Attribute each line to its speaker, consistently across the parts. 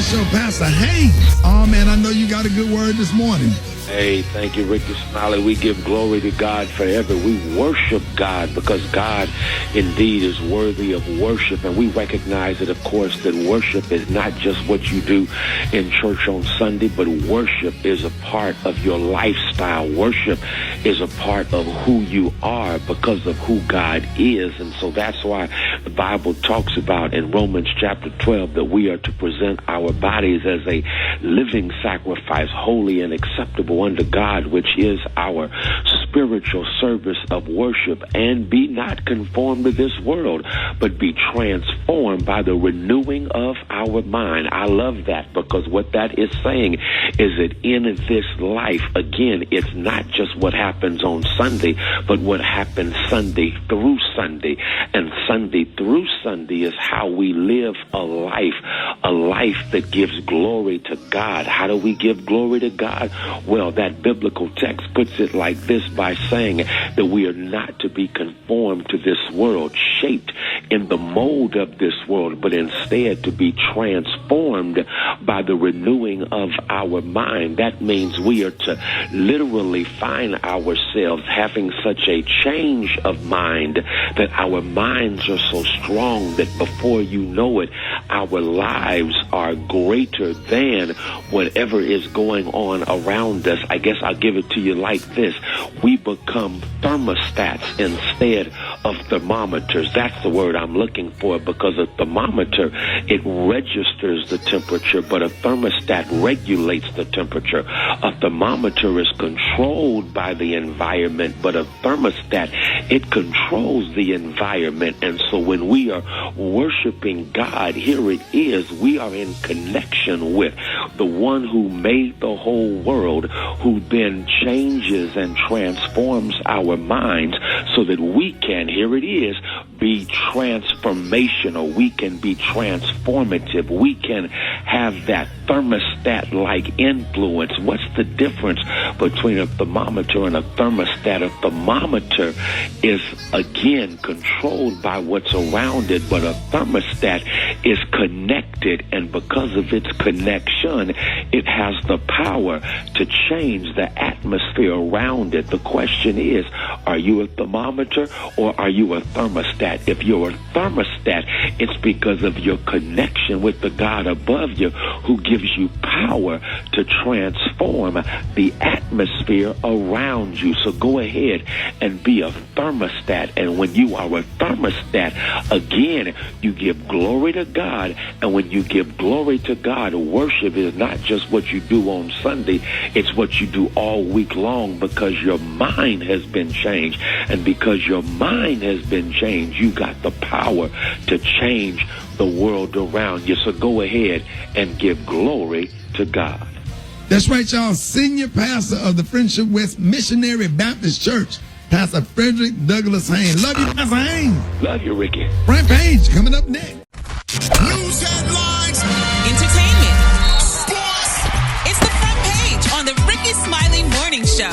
Speaker 1: Show, Pastor Haynes. Oh, man, I know you got a good word this morning.
Speaker 2: Hey, thank you, Rickey Smiley. We give glory to God forever. We worship God because God indeed is worthy of worship. And we recognize that, of course, that worship is not just what you do in church on Sunday, but worship is a part of your lifestyle. Worship is a part of who you are because of who God is. And so that's why the Bible talks about in Romans chapter 12 that we are to present our bodies as a living sacrifice, holy and acceptable unto God, which is our spiritual service of worship. And be not conformed to this world, but be transformed by the renewing of our mind. I love that, because what that is saying is that in this life, again, it's not just what happens on Sunday, but what happens Sunday through Sunday. And Sunday through Sunday is how we live a life that gives glory to God. How do we give glory to God? Well, that biblical text puts it like this by saying that we are not to be conformed to this world, shaped in the mold of this world, but instead to be transformed by the renewing of our mind. That means we are to literally find ourselves having such a change of mind that our minds are so strong that before you know it, our lives are greater than whatever is going on around us. I guess I'll give it to you like this. We become thermostats instead of thermometers. That's the word I'm looking for, because a thermometer, it registers the temperature, but a thermostat regulates the temperature. A thermometer is controlled by the environment, but a thermostat, it controls the environment. And so when we are worshiping God, here it is, we are in connection with the one who made the whole world, who then changes and transforms our minds so that we can, here it is, be transformational. We can be transformative. We can have that thermostat-like influence. What's the difference between a thermometer and a thermostat? A thermometer is, again, controlled by what's around it, but a thermostat is connected, and because of its connection, it has the power to change the atmosphere around it. The question is, are you a thermometer or are you a thermostat? If you're a thermostat, it's because of your connection with the God above you, who gives you power to transform the atmosphere around you. So go ahead and be a thermostat. And when you are a thermostat, again, you give glory to God. And when you give glory to God, worship is not just what you do on Sunday, it's what you do all week long, because your mind has been changed. And because your mind has been changed, you got the power to change the world around you. So go ahead and give glory to God.
Speaker 1: That's right, y'all. Senior pastor of the Friendship West Missionary Baptist Church, Pastor Frederick Douglass Haynes. Love you, Pastor Haynes.
Speaker 2: Love you, Ricky.
Speaker 1: Front page coming up next.
Speaker 3: News headlines,
Speaker 4: entertainment, sports. It's the front page on the Rickey Smiley Morning Show.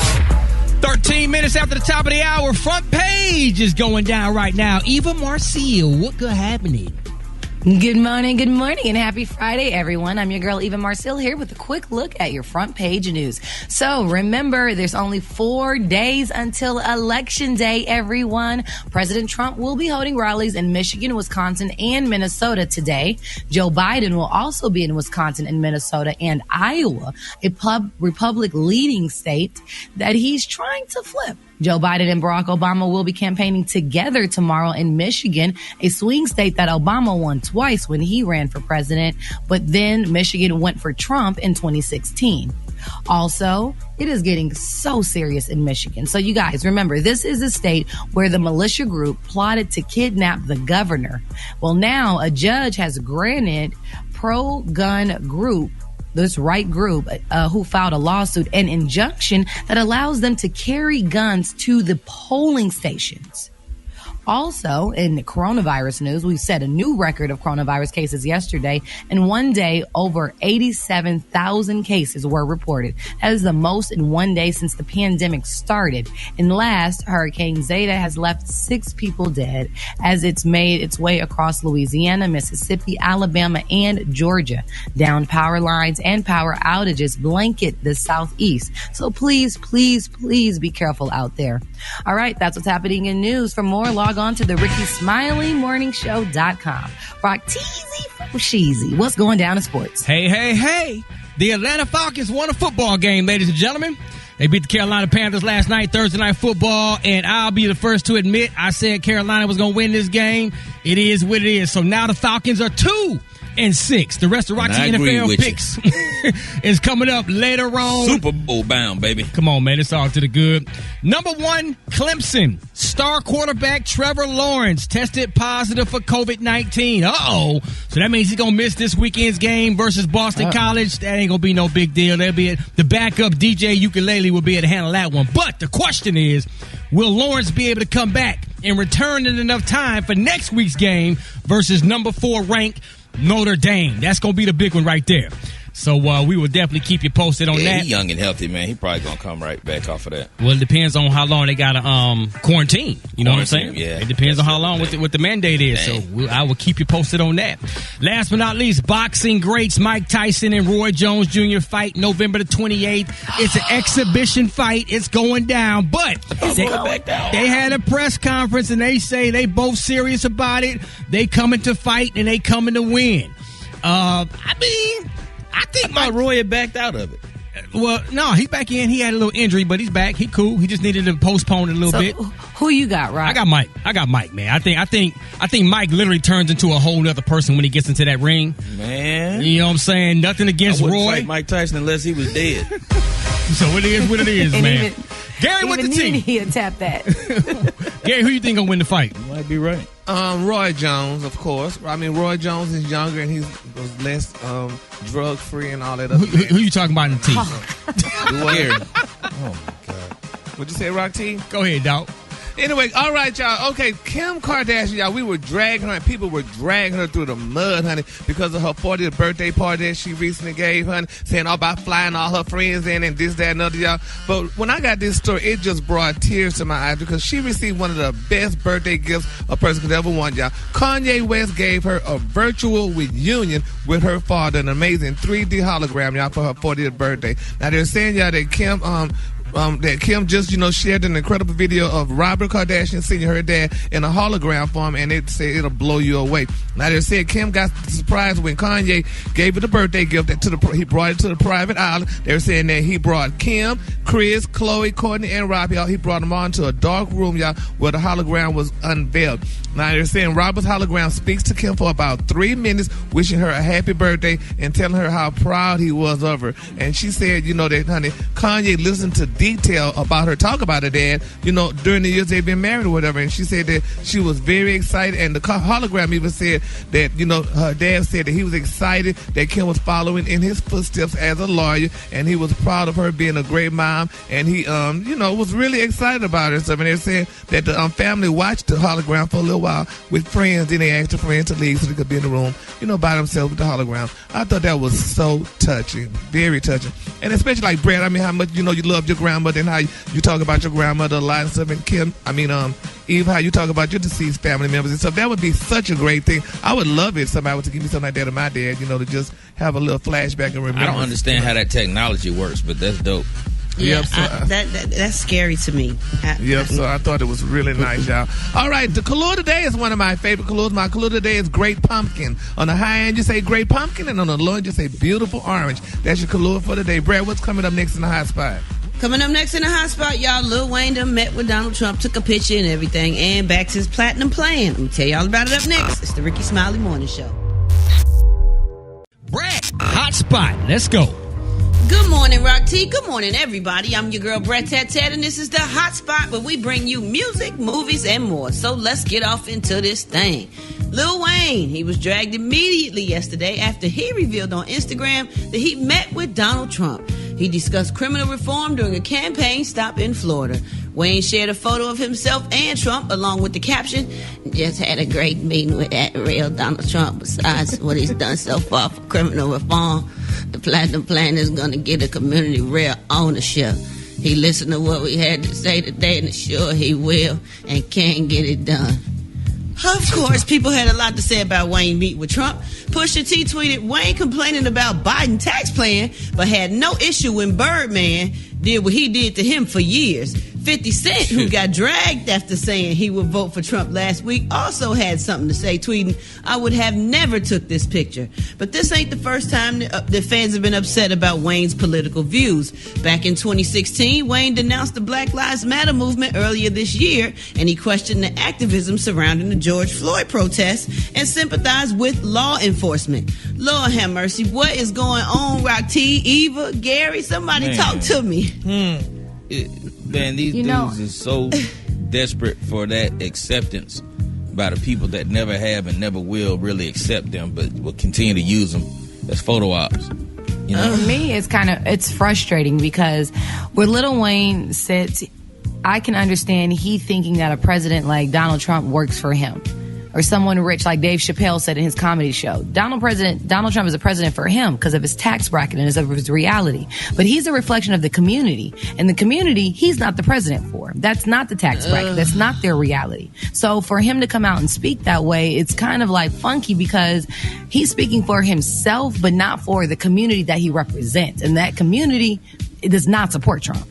Speaker 5: 13 minutes after the top of the hour, front page is going down right now. Eva Marcille, what could happen?
Speaker 6: Good morning, and happy Friday, everyone. I'm your girl, Eva Marcille, here with a quick look at your front page news. So remember, there's only 4 days until Election Day, everyone. President Trump will be holding rallies in Michigan, Wisconsin, and Minnesota today. Joe Biden will also be in Wisconsin and Minnesota and Iowa, a Republican-leading state that he's trying to flip. Joe Biden and Barack Obama will be campaigning together tomorrow in Michigan, a swing state that Obama won twice when he ran for president, but then Michigan went for Trump in 2016. Also, it is getting so serious in Michigan. So you guys, remember, this is a state where the militia group plotted to kidnap the governor. Well, now a judge has granted pro-gun group, this right group who filed a lawsuit, an injunction that allows them to carry guns to the polling stations. Also, in coronavirus news, we set a new record of coronavirus cases yesterday. In one day, over 87,000 cases were reported. That is the most in one day since the pandemic started. And last, Hurricane Zeta has left 6 people dead as it's made its way across Louisiana, Mississippi, Alabama, and Georgia. Downed power lines and power outages blanket the southeast. So please, please, please be careful out there. All right, that's what's happening in news. For more, log on to the Rickey Smiley Morningshow.com. Rock teasy from sheezy. What's going down in sports?
Speaker 5: Hey. The Atlanta Falcons won a football game, ladies and gentlemen. They beat the Carolina Panthers last night, Thursday Night Football, and I'll be the first to admit I said Carolina was going to win this game. It is what it is. So now the Falcons are 2-6. The rest of Rocky NFL picks is coming up later on.
Speaker 7: Super Bowl bound, baby.
Speaker 5: Come on, man. It's all to the good. Number 1, Clemson. Star quarterback Trevor Lawrence tested positive for COVID-19. Uh-oh. So that means he's going to miss this weekend's game versus Boston College. That ain't going to be no big deal. They'll be the backup DJ Ukulele will be able to handle that one. But the question is, will Lawrence be able to come back and return in enough time for next week's game versus number 4 ranked Notre Dame? That's going to be the big one right there. So we will definitely keep you posted on that.
Speaker 7: He's young and healthy, man. He probably going to come right back off of that.
Speaker 5: Well, it depends on how long they got to quarantine. You know what I'm saying?
Speaker 7: Yeah.
Speaker 5: It depends on how long what the mandate is. Dang. So I will keep you posted on that. Last but not least, boxing greats Mike Tyson and Roy Jones Jr. fight November the 28th. It's an exhibition fight. It's going down. But they had a press conference and they say they both serious about it. They coming to fight and they coming to win. I think
Speaker 7: Roy had backed out of it.
Speaker 5: Well, no, he's back in. He had a little injury, but he's back. He cool. He just needed to postpone it a little bit.
Speaker 6: Who you got, Rob?
Speaker 5: I got Mike, man. I think Mike literally turns into a whole other person when he gets into that ring.
Speaker 7: Man.
Speaker 5: You know what I'm saying? Nothing against
Speaker 7: I wouldn't
Speaker 5: Roy.
Speaker 7: fight Mike Tyson unless he was dead.
Speaker 5: So it is what it is, man. Gary, what the team?
Speaker 6: He'll tap that.
Speaker 5: Gary, who you think gonna win the fight?
Speaker 7: You might be right.
Speaker 8: Roy Jones, of course. I mean, Roy Jones is younger and he was less drug free and all that other
Speaker 5: Who you talking about in the team?
Speaker 7: Gary.
Speaker 8: Oh my God. What'd you say, Rock T?
Speaker 5: Go ahead, dog.
Speaker 8: Anyway, all right, y'all. Okay, Kim Kardashian, y'all, we were dragging her, and people were dragging her through the mud, honey, because of her 40th birthday party that she recently gave, honey, saying all about flying all her friends in and this, that, and other, y'all. But when I got this story, it just brought tears to my eyes because she received one of the best birthday gifts a person could ever want, y'all. Kanye West gave her a virtual reunion with her father, an amazing 3D hologram, y'all, for her 40th birthday. Now, they're saying, y'all, that Kim just, shared an incredible video of Robert Kardashian Sr., her dad, in a hologram form, and it said it'll blow you away. Now, they said Kim got surprised when Kanye gave her the birthday gift he brought it to the private island. They were saying that he brought Kim, Chris, Khloe, Courtney, and Robbie, y'all. He brought them all into a dark room, y'all, where the hologram was unveiled. Now, they're saying Robert's hologram speaks to Kim for about 3 minutes, wishing her a happy birthday and telling her how proud he was of her. And she said, that, honey, Kanye listened to detail about her talk about her dad, during the years they've been married or whatever. And she said that she was very excited. And the hologram even said that, her dad said that he was excited that Kim was following in his footsteps as a lawyer. And he was proud of her being a great mom. And he, was really excited about her and stuff. And they're saying that the family watched the hologram for a little while with friends. Then they asked their friends to leave so they could be in the room, by themselves with the hologram. I thought that was so touching, very touching. And especially like Brad, how much, you loved your grandmother and how you talk about your grandmother a lot and stuff. And Kim, Eve, how you talk about your deceased family members and stuff. That would be such a great thing. I would love it if somebody was to give me something like that of my dad, to just have a little flashback and remember.
Speaker 7: I don't understand how that technology works, but that's dope.
Speaker 9: Yeah, that's scary to me.
Speaker 8: So I thought it was really nice, y'all. All right, the color today is one of my favorite colors. My color today is Great Pumpkin. On the high end, you say Great Pumpkin, and on the low end, you say Beautiful Orange. That's your color for today. Brad, what's coming up next in the hot spot?
Speaker 9: Coming up next in the hot spot, y'all, Lil Wayne done met with Donald Trump, took a picture and everything, and back to his platinum plan. I'm going to tell y'all about it up next. It's the Rickey Smiley Morning Show.
Speaker 5: Brad, hot spot. Let's go.
Speaker 9: Good morning, Rock T. Good morning, everybody. I'm your girl, Brett Tat, and this is the hot spot where we bring you music, movies, and more. So let's get off into this thing. Lil Wayne, he was dragged immediately yesterday after he revealed on Instagram that he met with Donald Trump. He discussed criminal reform during a campaign stop in Florida. Wayne shared a photo of himself and Trump along with the caption, "Just had a great meeting with that real Donald Trump. Besides what he's done so far for criminal reform, the Platinum Plan is going to get the community real ownership. He listened to what we had to say today and sure he will and can get it done." Of course, people had a lot to say about Wayne meeting with Trump. Pusha T tweeted, Wayne complaining about Biden tax plan, but had no issue when Birdman did what he did to him for years. 50 Cent, who got dragged after saying he would vote for Trump last week, also had something to say, tweeting, "I would have never took this picture." But this ain't the first time that fans have been upset about Wayne's political views. Back in 2016, Wayne denounced the Black Lives Matter movement earlier this year, and he questioned the activism surrounding the George Floyd protests and sympathized with law enforcement. Lord have mercy, what is going on, Rock T, Eva, Gary? Somebody talk to me.
Speaker 7: Man, these dudes are so desperate for that acceptance by the people that never have and never will really accept them, but will continue to use them as photo ops. You know?
Speaker 6: For me, it's frustrating because where Lil Wayne sits, I can understand he thinking that a president like Donald Trump works for him. Or someone rich like Dave Chappelle said in his comedy show. Donald Trump is a president for him because of his tax bracket and of his reality. But he's a reflection of the community. And the community, he's not the president for. That's not the tax bracket. That's not their reality. So for him to come out and speak that way, it's kind of like funky because he's speaking for himself, but not for the community that he represents. And that community does not support Trump.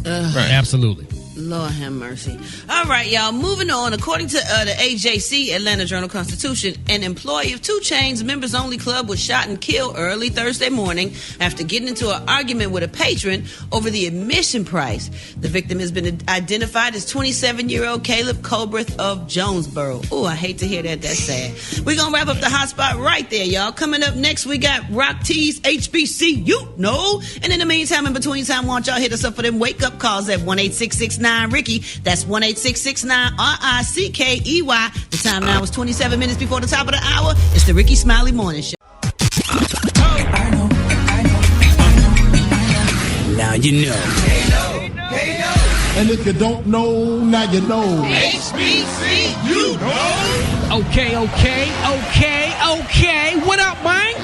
Speaker 5: Right. Absolutely.
Speaker 9: Lord have mercy. All right, y'all. Moving on. According to the AJC, Atlanta Journal-Constitution, an employee of 2 Chainz Members Only Club was shot and killed early Thursday morning after getting into an argument with a patron over the admission price. The victim has been identified as 27-year-old Caleb Colbreth of Jonesboro. Oh, I hate to hear that. That's sad. We're going to wrap up the hot spot right there, y'all. Coming up next, we got Rock T's HBCU. No. And in the meantime, in between time, why don't y'all hit us up for them wake-up calls at 1-866-9 Ricky. That's 1-866-9-RICKEY. The time now is 27 minutes before the top of the hour. It's the Rickey Smiley Morning Show.
Speaker 10: Now you know.
Speaker 3: And if you don't know, now you know.
Speaker 9: HBCU.
Speaker 5: Okay. What up, man?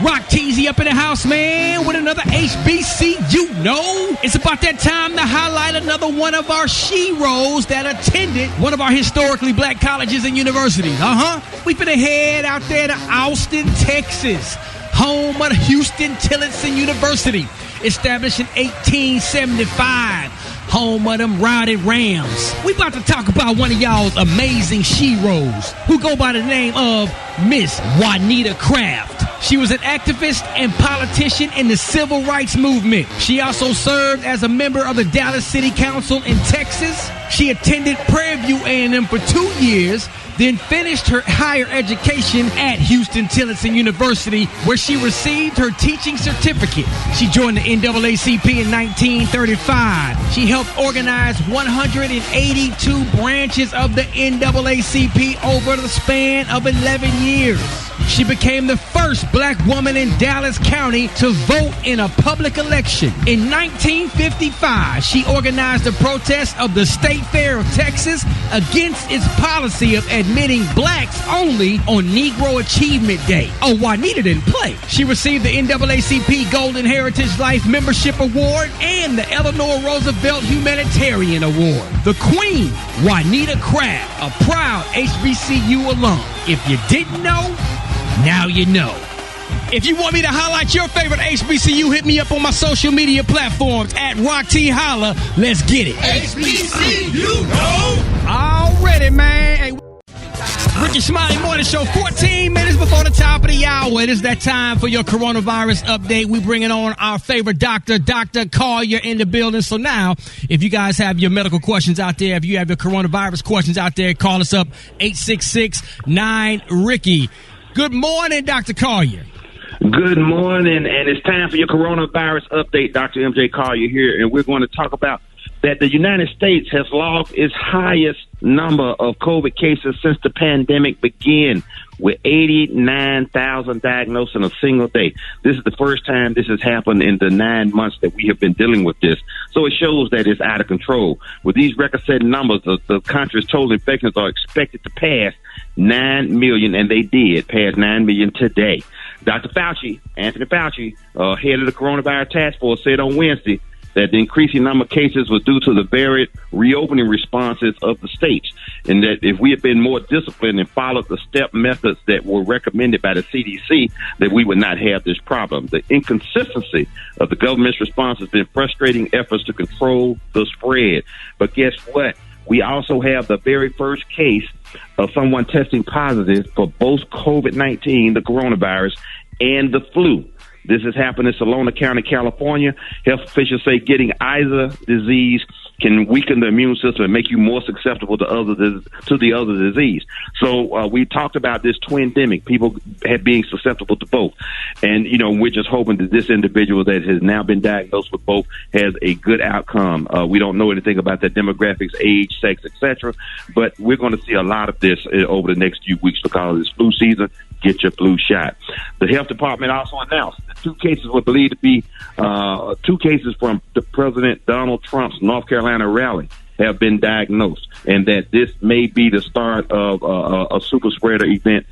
Speaker 5: Rock Teasy up in the house, man, with another HBCU. No, it's about that time to highlight another one of our sheroes that attended one of our historically black colleges and universities. We've been ahead out there to Austin, Texas, home of Houston Tillotson University, established in 1875. Home of them rowdy Rams. We about to talk about one of y'all's amazing sheroes who go by the name of Miss Juanita Craft. She was an activist and politician in the civil rights movement. She also served as a member of the Dallas City Council in Texas. She attended Prairie View A&M for 2 years, then finished her higher education at Houston Tillotson University, where she received her teaching certificate. She joined the NAACP in 1935. She helped organize 182 branches of the NAACP over the span of 11 years. She became the first black woman in Dallas County to vote in a public election. In 1955, she organized a protest of the State Fair of Texas against its policy of admitting blacks only on Negro Achievement Day. Oh, Juanita didn't play. She received the NAACP Golden Heritage Life Membership Award and the Eleanor Roosevelt Humanitarian Award. The Queen, Juanita Craft, a proud HBCU alum. If you didn't know, now you know. If you want me to highlight your favorite HBCU, hit me up on my social media platforms at Rock T Holla. Let's get it.
Speaker 3: HBCU, no.
Speaker 5: Already, man. Hey, Rickey Smiley Morning Show, 14 minutes before the top of the hour. It is that time for your coronavirus update. We bringing on our favorite doctor, Dr. Collier, in the building. So now, if you guys have your medical questions out there, if you have your coronavirus questions out there, call us up, 866-9-RICKEY. Good morning, Dr. Collier.
Speaker 11: Good morning, and it's time for your coronavirus update. Dr. MJ Collier here, and we're going to talk about
Speaker 2: that the United States has logged its highest number of COVID cases since the pandemic began, with 89,000 diagnosed in a single day. This is the first time this has happened in the 9 months that we have been dealing with this. So it shows that it's out of control. With these record-setting numbers, the country's total infections are expected to pass 9 million, and they did pass 9 million today. Dr. Fauci, Anthony Fauci, head of the coronavirus task force, said on Wednesday that the increasing number of cases was due to the varied reopening responses of the states, and that if we had been more disciplined and followed the step methods that were recommended by the CDC, that we would not have this problem. The inconsistency of the government's response has been frustrating efforts to control the spread. But guess what? We also have the very first case of someone testing positive for both COVID-19, the coronavirus, and the flu. This has happened in Salona County, California. Health officials say getting either disease can weaken the immune system and make you more susceptible to the other disease. So we talked about this twindemic, people being susceptible to both. And, we're just hoping that this individual that has now been diagnosed with both has a good outcome. We don't know anything about their demographics, age, sex, etc., but we're going to see a lot of this over the next few weeks because it's flu season. Get your flu shot. The health department also announced that 2 cases were believed to be 2 cases from the President Donald Trump's North Carolina rally have been diagnosed, and that this may be the start of a super spreader event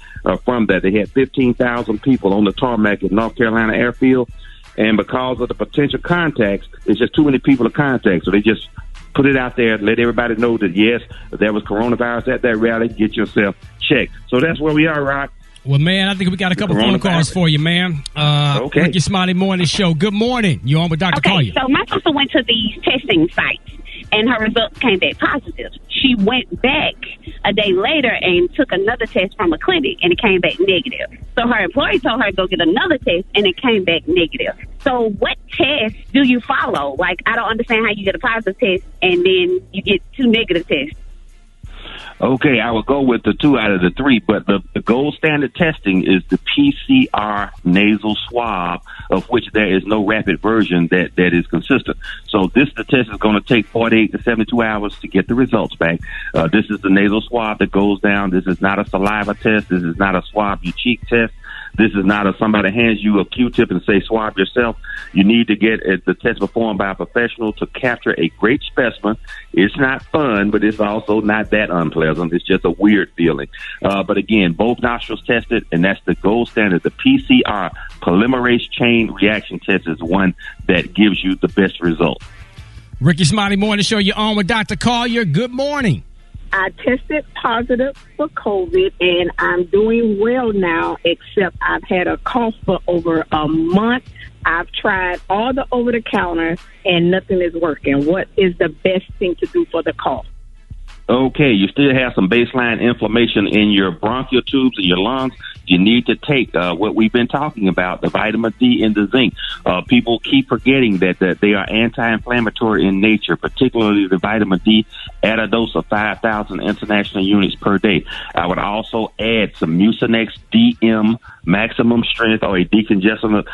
Speaker 2: from that. They had 15,000 people on the tarmac at North Carolina Airfield, and because of the potential contacts, there's just too many people to contact, so they just put it out there, let everybody know that, yes, there was coronavirus at that rally. Get yourself checked. So that's where we are, Rock.
Speaker 5: Well, man, I think we got a couple phone calls for you, man.
Speaker 2: Okay.
Speaker 5: Rickey Smiley Morning Show. Good morning. You on with Dr. Collier.
Speaker 10: So my sister went to these testing sites, and her results came back positive. She went back a day later and took another test from a clinic, and it came back negative. So her employee told her to go get another test, and it came back negative. So what test do you follow? Like, I don't understand how you get a positive test, and then you get 2 negative tests.
Speaker 2: Okay, I will go with the 2 out of the 3, but the gold standard testing is the PCR nasal swab, of which there is no rapid version that is consistent. So the test is going to take 48 to 72 hours to get the results back. This is the nasal swab that goes down. This is not a saliva test. This is not a swab your cheek test. This is not somebody hands you a Q-tip and say swab yourself. You need to get the test performed by a professional to capture a great specimen. It's not fun, but it's also not that unpleasant. It's just a weird feeling. But again, both nostrils tested, and that's the gold standard. The PCR, polymerase chain reaction test, is one that gives you the best result.
Speaker 5: Rickey Smiley Morning Show, you're on with Dr. Collier. Good morning.
Speaker 10: I tested positive for COVID, and I'm doing well now, except I've had a cough for over a month. I've tried all the over-the-counter, and nothing is working. What is the best thing to do for the cough?
Speaker 2: Okay, you still have some baseline inflammation in your bronchial tubes and your lungs. You need to take what we've been talking about, the vitamin D and the zinc. People keep forgetting that they are anti-inflammatory in nature, particularly the vitamin D at a dose of 5,000 international units per day. I would also add some Mucinex DM maximum strength, or a decongestant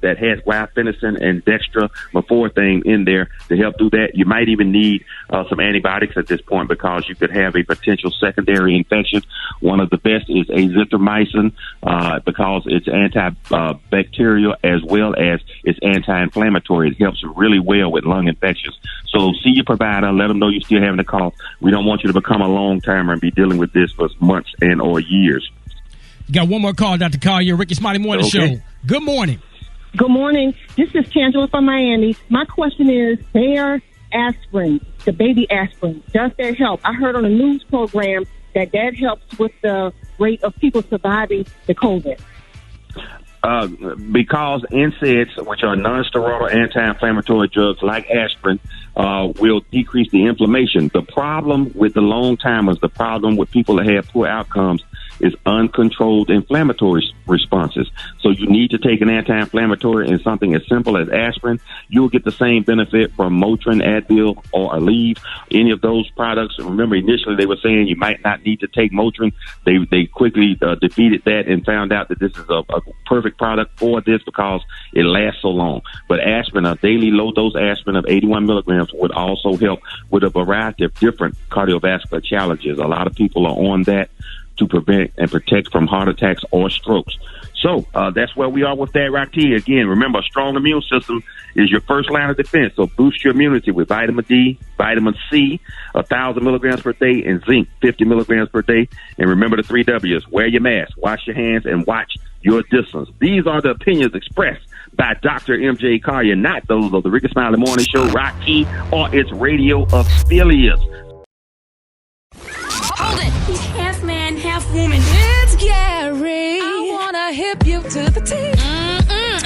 Speaker 2: that has guaifenesin and dextromethorphan in there to help do that. You might even need some antibiotics at this point because you could have a potential secondary infection. One of the best is azithromycin because it's antibacterial as well as it's anti-inflammatory. It helps really well with lung infections. So see your provider. Let them know you're still having a cough. We don't want you to become a long-timer and be dealing with this for months and or years.
Speaker 5: You got one more call, Dr. Collier. Rickey Smiley Morning Show. Good morning.
Speaker 10: Good morning. This is Tangela from Miami. My question is, their aspirin, the baby aspirin, does that help? I heard on a news program that helps with the rate of people surviving the COVID.
Speaker 2: Because NSAIDs, which are non-steroidal anti-inflammatory drugs like aspirin, will decrease the inflammation. The problem with the long-timers, the problem with people that have poor outcomes,
Speaker 11: is uncontrolled inflammatory responses. So you need to take an anti-inflammatory and something as simple as aspirin. You'll get the same benefit from Motrin, Advil, or Aleve. Any of those products. Remember, initially they were saying you might not need to take Motrin. They quickly defeated that and found out that this is a perfect product for this because it lasts so long. But aspirin, a daily low-dose aspirin of 81 milligrams would also help with a variety of different cardiovascular challenges. A lot of people are on that to prevent and protect from heart attacks or strokes. So that's where we are with that, Rocky. Again, remember, a strong immune system is your first line of defense. So boost your immunity with vitamin D, vitamin C, 1,000 milligrams per day, and zinc, 50 milligrams per day. And remember the 3 W's. Wear your mask, wash your hands, and watch your distance. These are the opinions expressed by Dr. M.J. Collier, not those of the Rickey Smiley Morning Show, Rocky, or its radio affiliates.
Speaker 12: Hold it. He's half man, half woman. It's Gary. I wanna hip you to the T.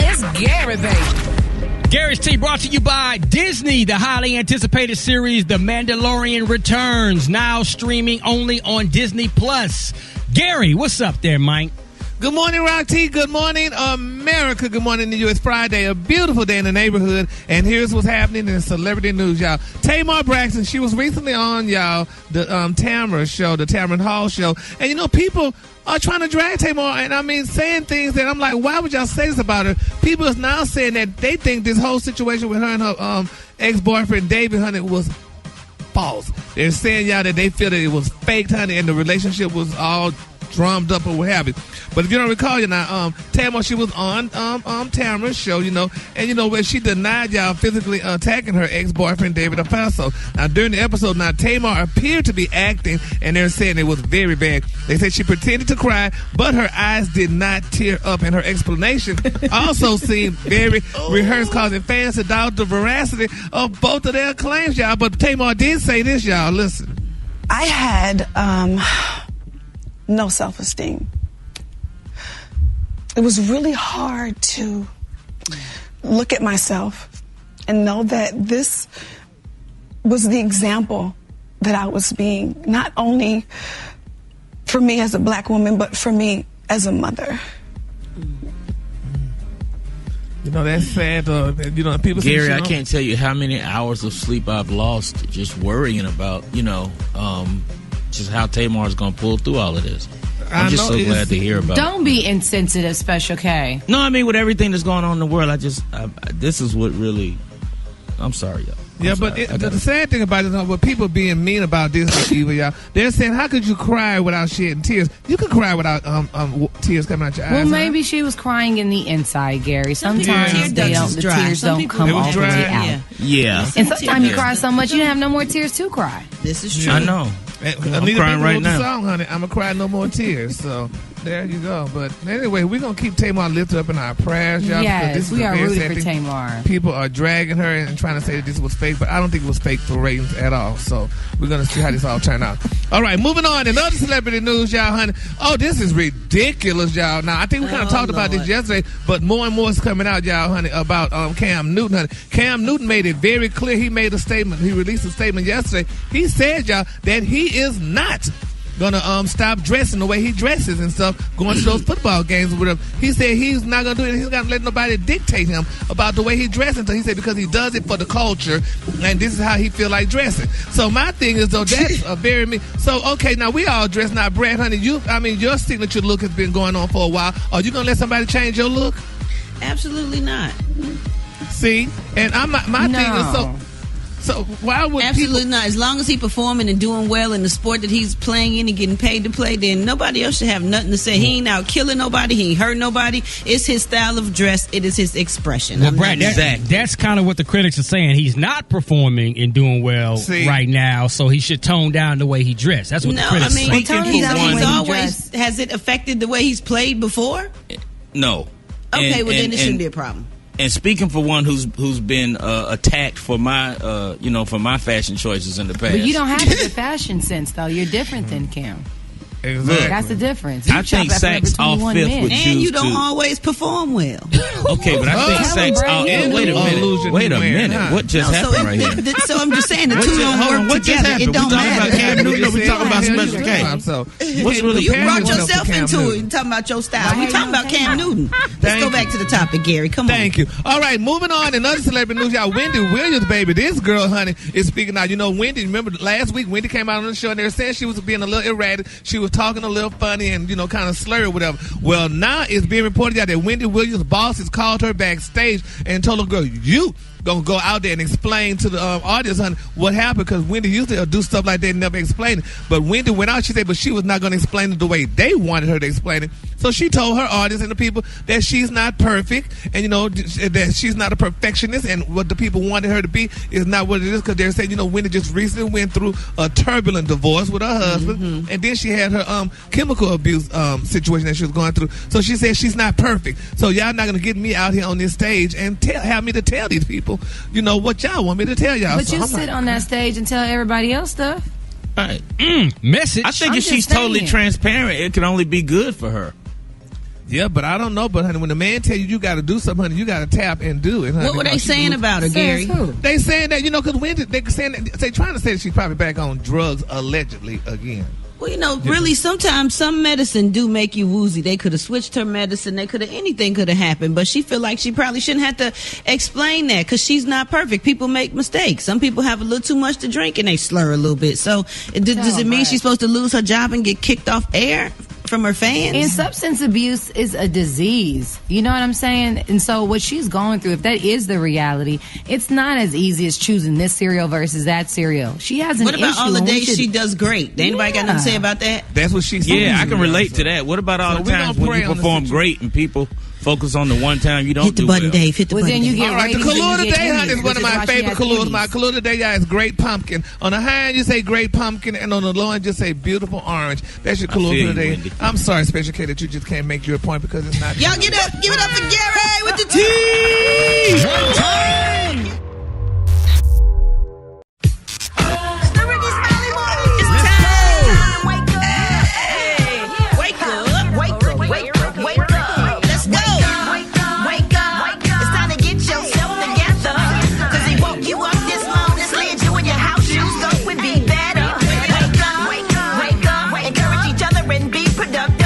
Speaker 12: It's Gary, baby.
Speaker 5: Gary's Tea brought to you by Disney. The highly anticipated series The Mandalorian returns, now streaming only on Disney Plus. Gary, what's up there, Mike?
Speaker 8: Good morning, Rock T. Good morning, America. Good morning to you. It's Friday, a beautiful day in the neighborhood. And here's what's happening in celebrity news, y'all. Tamar Braxton, she was recently on, y'all, the Tamara show, the Tamron Hall show. And, you know, people are trying to drag Tamar, and I mean, saying things that I'm like, why would y'all say this about her? People is now saying that they think this whole situation with her and her ex-boyfriend, David, honey, was false. They're saying, y'all, that they feel that it was faked, honey, and the relationship was all drummed up or what have you. But if you don't recall, you know, Tamar, she was on Tamara's show, you know, and you know where she denied y'all physically attacking her ex-boyfriend David Apasso. Now during the episode, now Tamar appeared to be acting, and they're saying it was very bad. They said she pretended to cry, but her eyes did not tear up, and her explanation also seemed very rehearsed, causing fans to doubt the veracity of both of their claims, y'all. But Tamar did say this, y'all. Listen,
Speaker 13: I had no self-esteem. It was really hard to look at myself and know that this was the example that I was being, not only for me as a black woman, but for me as a mother.
Speaker 8: You know, that's sad. You know, people say,
Speaker 7: Gary, I can't tell you how many hours of sleep I've lost just worrying about, you know, just how Tamar's going to pull through all of this. I'm just so glad to hear about it.
Speaker 6: Don't be insensitive, Special K.
Speaker 7: No, I mean, with everything that's going on in the world, this is what really, I'm sorry, y'all.
Speaker 8: Yeah, but the sad thing about it is, with people being mean about this, evil, y'all, they're saying, how could you cry without shedding tears? You can cry without tears coming out your eyes.
Speaker 6: Well, maybe she was crying in the inside, Gary. Sometimes the tears don't come all the way out.
Speaker 7: Yeah.
Speaker 6: And sometimes you cry so much you have no more tears to cry.
Speaker 9: This is true.
Speaker 7: I know.
Speaker 8: I'm crying right now. Song, honey. I'm gonna cry no more tears. So there you go. But anyway, we're gonna keep Tamar lifted up in our prayers, y'all.
Speaker 6: Yes, we are rooting for Tamar.
Speaker 8: People are dragging her and trying to say that this was fake, but I don't think it was fake for ratings at all. So we're gonna see how this all turn out. All right, moving on. In other celebrity news, y'all, honey. Oh, this is ridiculous, y'all. Now I think we kind of talked about this yesterday, but more and more is coming out, y'all, honey, about Cam Newton, honey. Cam Newton made it very clear. He made a statement. He released a statement yesterday. He said, y'all, that he is not gonna stop dressing the way he dresses and stuff, going to those football games with him. He said he's not gonna do it. He's not gonna let nobody dictate him about the way he dresses. So he said because he does it for the culture, and this is how he feel like dressing. So my thing is, though, that's a very me. So okay, now we all dress. Now, Brad, honey, your signature look has been going on for a while. Are you gonna let somebody change your look?
Speaker 9: Absolutely not.
Speaker 8: See, and my thing is So why would
Speaker 9: absolutely not? As long as he performing and doing well in the sport that he's playing in and getting paid to play, then nobody else should have nothing to say. He ain't out killing nobody. He ain't hurt nobody. It's his style of dress. It is his expression.
Speaker 5: Well, Brad, that's kind of what the critics are saying. He's not performing and doing well right now, so he should tone down the way he dressed. That's what the critics are saying.
Speaker 9: Has it affected the way he's played before?
Speaker 7: No.
Speaker 9: Okay, then it shouldn't be a problem.
Speaker 7: And speaking for one who's been attacked for my for my fashion choices in the past.
Speaker 6: But you don't have the fashion sense though. You're different than Kim.
Speaker 8: Exactly.
Speaker 6: That's the difference.
Speaker 7: I think Sax off fifth would choose
Speaker 9: And you don't
Speaker 7: to.
Speaker 9: always perform well.
Speaker 7: Okay, but I think Sax off. Wait a minute. Wait a minute. What just happened right here?
Speaker 9: So I'm just saying the two don't work together. It don't matter.
Speaker 7: We talking about Cam Newton or we talking about Special K?
Speaker 8: So
Speaker 7: What's really
Speaker 9: you brought
Speaker 7: happening?
Speaker 9: yourself into it. You're talking about your style. We're talking about Cam Newton. Let's go back to the topic, Gary. Come on.
Speaker 8: Thank you. All right, moving on. Another celebrity news, y'all. Wendy Williams, baby. This girl, honey, is speaking out. You know, Wendy, remember last week, Wendy came out on the show and they were saying she was being a little erratic. She was talking a little funny and, you know, kind of slurred or whatever. Well, now it's being reported out that Wendy Williams' boss has called her backstage and told her, girl, you gonna go out there and explain to the audience, honey, what happened, because Wendy usually do stuff like that and never explain it. But Wendy went out, she said, but she was not gonna explain it the way they wanted her to explain it. So she told her audience and the people that she's not perfect, and, you know, that she's not a perfectionist, and what the people wanted her to be is not what it is, because they're saying, you know, Wendy just recently went through a turbulent divorce with her husband, and then she had her chemical abuse situation that she was going through. So she said she's not perfect. So y'all not gonna get me out here on this stage and have me to tell these people, you know, what y'all want me to tell y'all.
Speaker 6: But
Speaker 8: so
Speaker 6: you
Speaker 8: I'm
Speaker 6: sit
Speaker 8: like,
Speaker 6: on that stage and tell everybody else stuff.
Speaker 7: Right.
Speaker 5: Message.
Speaker 7: I think if she's totally transparent, it can only be good for her.
Speaker 8: Yeah, but I don't know. But honey, when the man tell you got to do something, honey, you got to tap and do it. Honey.
Speaker 9: What were they saying about her, Gary?
Speaker 8: They saying that, you know, because Wendy, they saying that, they trying to say that she's probably back on drugs allegedly again.
Speaker 9: Well, you know, really, sometimes some medicine do make you woozy. They could have switched her medicine. Anything could have happened. But she feel like she probably shouldn't have to explain that because she's not perfect. People make mistakes. Some people have a little too much to drink and they slur a little bit. So does it mean she's supposed to lose her job and get kicked off air from her fans?
Speaker 6: And substance abuse is a disease. You know what I'm saying? And so what she's going through, if that is the reality, it's not as easy as choosing this cereal versus that cereal. She has an issue.
Speaker 9: What about all the days she does great? Anybody got nothing to say about that?
Speaker 8: That's what she said.
Speaker 7: Yeah, I can relate to that. What about all the times when you perform great and people focus on the one time you don't
Speaker 9: hit the
Speaker 7: do
Speaker 9: button,
Speaker 7: well?
Speaker 9: Dave. Hit the button.
Speaker 6: Then you get
Speaker 8: all right, the Kahlua today, honey, is one of my favorite Kahluas. My Kahlua today, y'all, is great pumpkin. On the high end, you say great pumpkin, and on the low end, just say beautiful orange. That's your Kahlua for today.
Speaker 7: Wendy.
Speaker 8: I'm sorry, Special K, that you just can't make your point because it's not.
Speaker 9: Y'all get up. Give it up for Gary with the tea.
Speaker 5: One time.
Speaker 9: The Rickey Smiley Morning. It's time. Wake up. Hey. Wake up. Wake up. Wake up. Wake up. Let's go. Wake up. Wake up. It's time to get yourself together. Cause he woke you up this morning, slid you in your house shoes, so it would be better. Wake up. Wake up. Wake up. Encourage each other and be productive.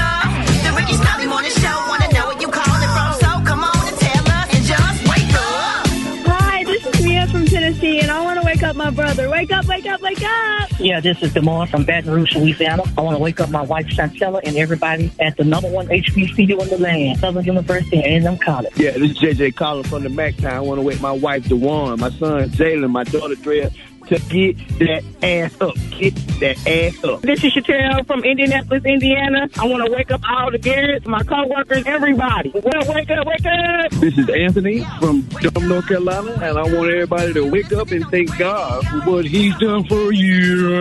Speaker 9: The Rickey Smiley Morning Show. Wanna know what you calling from? So come on and tell us and just wake up.
Speaker 14: Hi, this is Mia from Tennessee, and I want to wake up my brother. Wake up, wake up, wake up!
Speaker 15: Yeah, this is Demar from Baton Rouge, Louisiana. I want to wake up my wife, Chantella, and everybody at the #1 HBCU in the land, Southern University and A&M College.
Speaker 16: Yeah, this is JJ calling from the MacTown. I want to wake my wife, DeWan, my son, Jalen, my daughter, Drea, to get that ass up. Get that ass up.
Speaker 14: This is Chantel from Indianapolis, Indiana. I want to wake up all the Garretts, my coworkers, everybody. Well, wake up, wake up!
Speaker 16: This is Anthony from Durham, North Carolina, and I want everybody to wake up and thank God for what He's done for you.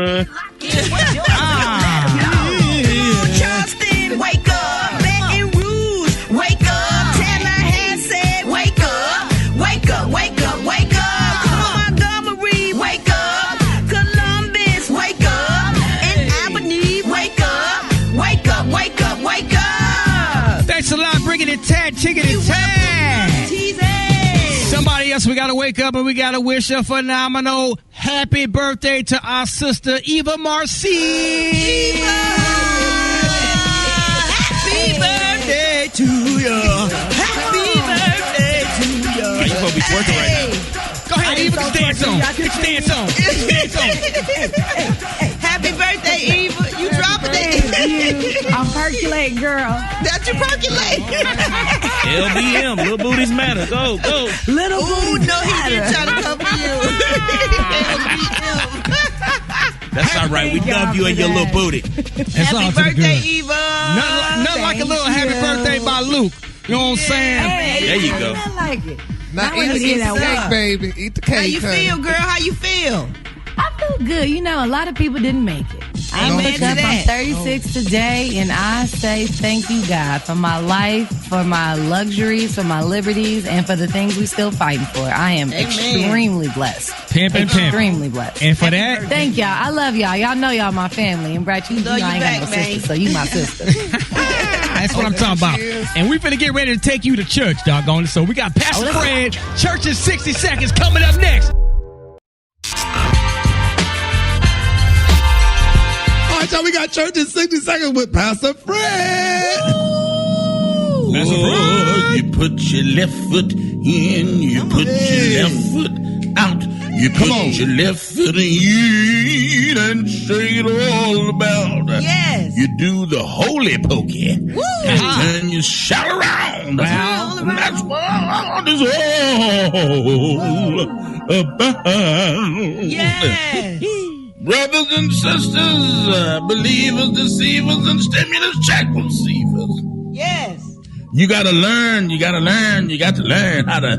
Speaker 9: Charleston, wake up. Baton Rouge, wake up. Tallahassee said, wake up. Wake up, wake up, wake up. Montgomery, wake up. Columbus, wake up. And Albany, wake up. Wake up, wake up, wake up.
Speaker 5: Thanks a lot, bringing it Tad, Chicken and Tad. Somebody else, we got to wake up and we got to wish a phenomenal happy birthday to our sister, Eva Marcy.
Speaker 9: Eva! Happy birthday to you. Happy birthday to you.
Speaker 7: You supposed to be twerking right now.
Speaker 5: Go ahead, Eva, dance on. Dance on. Dance on.
Speaker 9: Happy birthday, Eva. You dropping it.
Speaker 14: I'm percolating, girl.
Speaker 9: That's your percolate.
Speaker 7: LBM, little booties matter. Go, go.
Speaker 9: Little booties no, he didn't try to cover you.
Speaker 7: That's all right. We love you and your little booty.
Speaker 9: Happy birthday, Eva.
Speaker 5: Nothing like a little happy birthday by Luke. You know what I'm saying?
Speaker 7: There you go.
Speaker 6: I like it.
Speaker 8: Now eat the cake, baby. Eat the cake.
Speaker 9: How you feel, girl? How you feel?
Speaker 6: I feel good. You know, a lot of people didn't make it. I wake up, I'm 36 today, and I say thank you, God, for my life, for my luxuries, for my liberties, and for the things we still fighting for. I am extremely blessed. Extremely blessed.
Speaker 5: And for that,
Speaker 6: thank y'all. I love y'all. Y'all know y'all my family. And Brett, you know I ain't got no sister, so you my sister.
Speaker 5: That's what I'm talking about. And we finna get ready to take you to church, doggone it. So we got Pastor Fred, Church in 60 Seconds coming up next.
Speaker 1: All right, y'all, we got Church in 60 Seconds with Pastor Fred.
Speaker 17: You put your left foot in, you put your left foot out. You put your left foot in and say it all about.
Speaker 9: Yes.
Speaker 17: You do the holy pokey.
Speaker 9: Woo.
Speaker 17: And then you shout around.
Speaker 9: Wow.
Speaker 17: And that's what it's all about.
Speaker 9: Yes.
Speaker 17: Brothers and sisters, believers, deceivers, and stimulus check receivers.
Speaker 9: Yes.
Speaker 17: You got to learn how to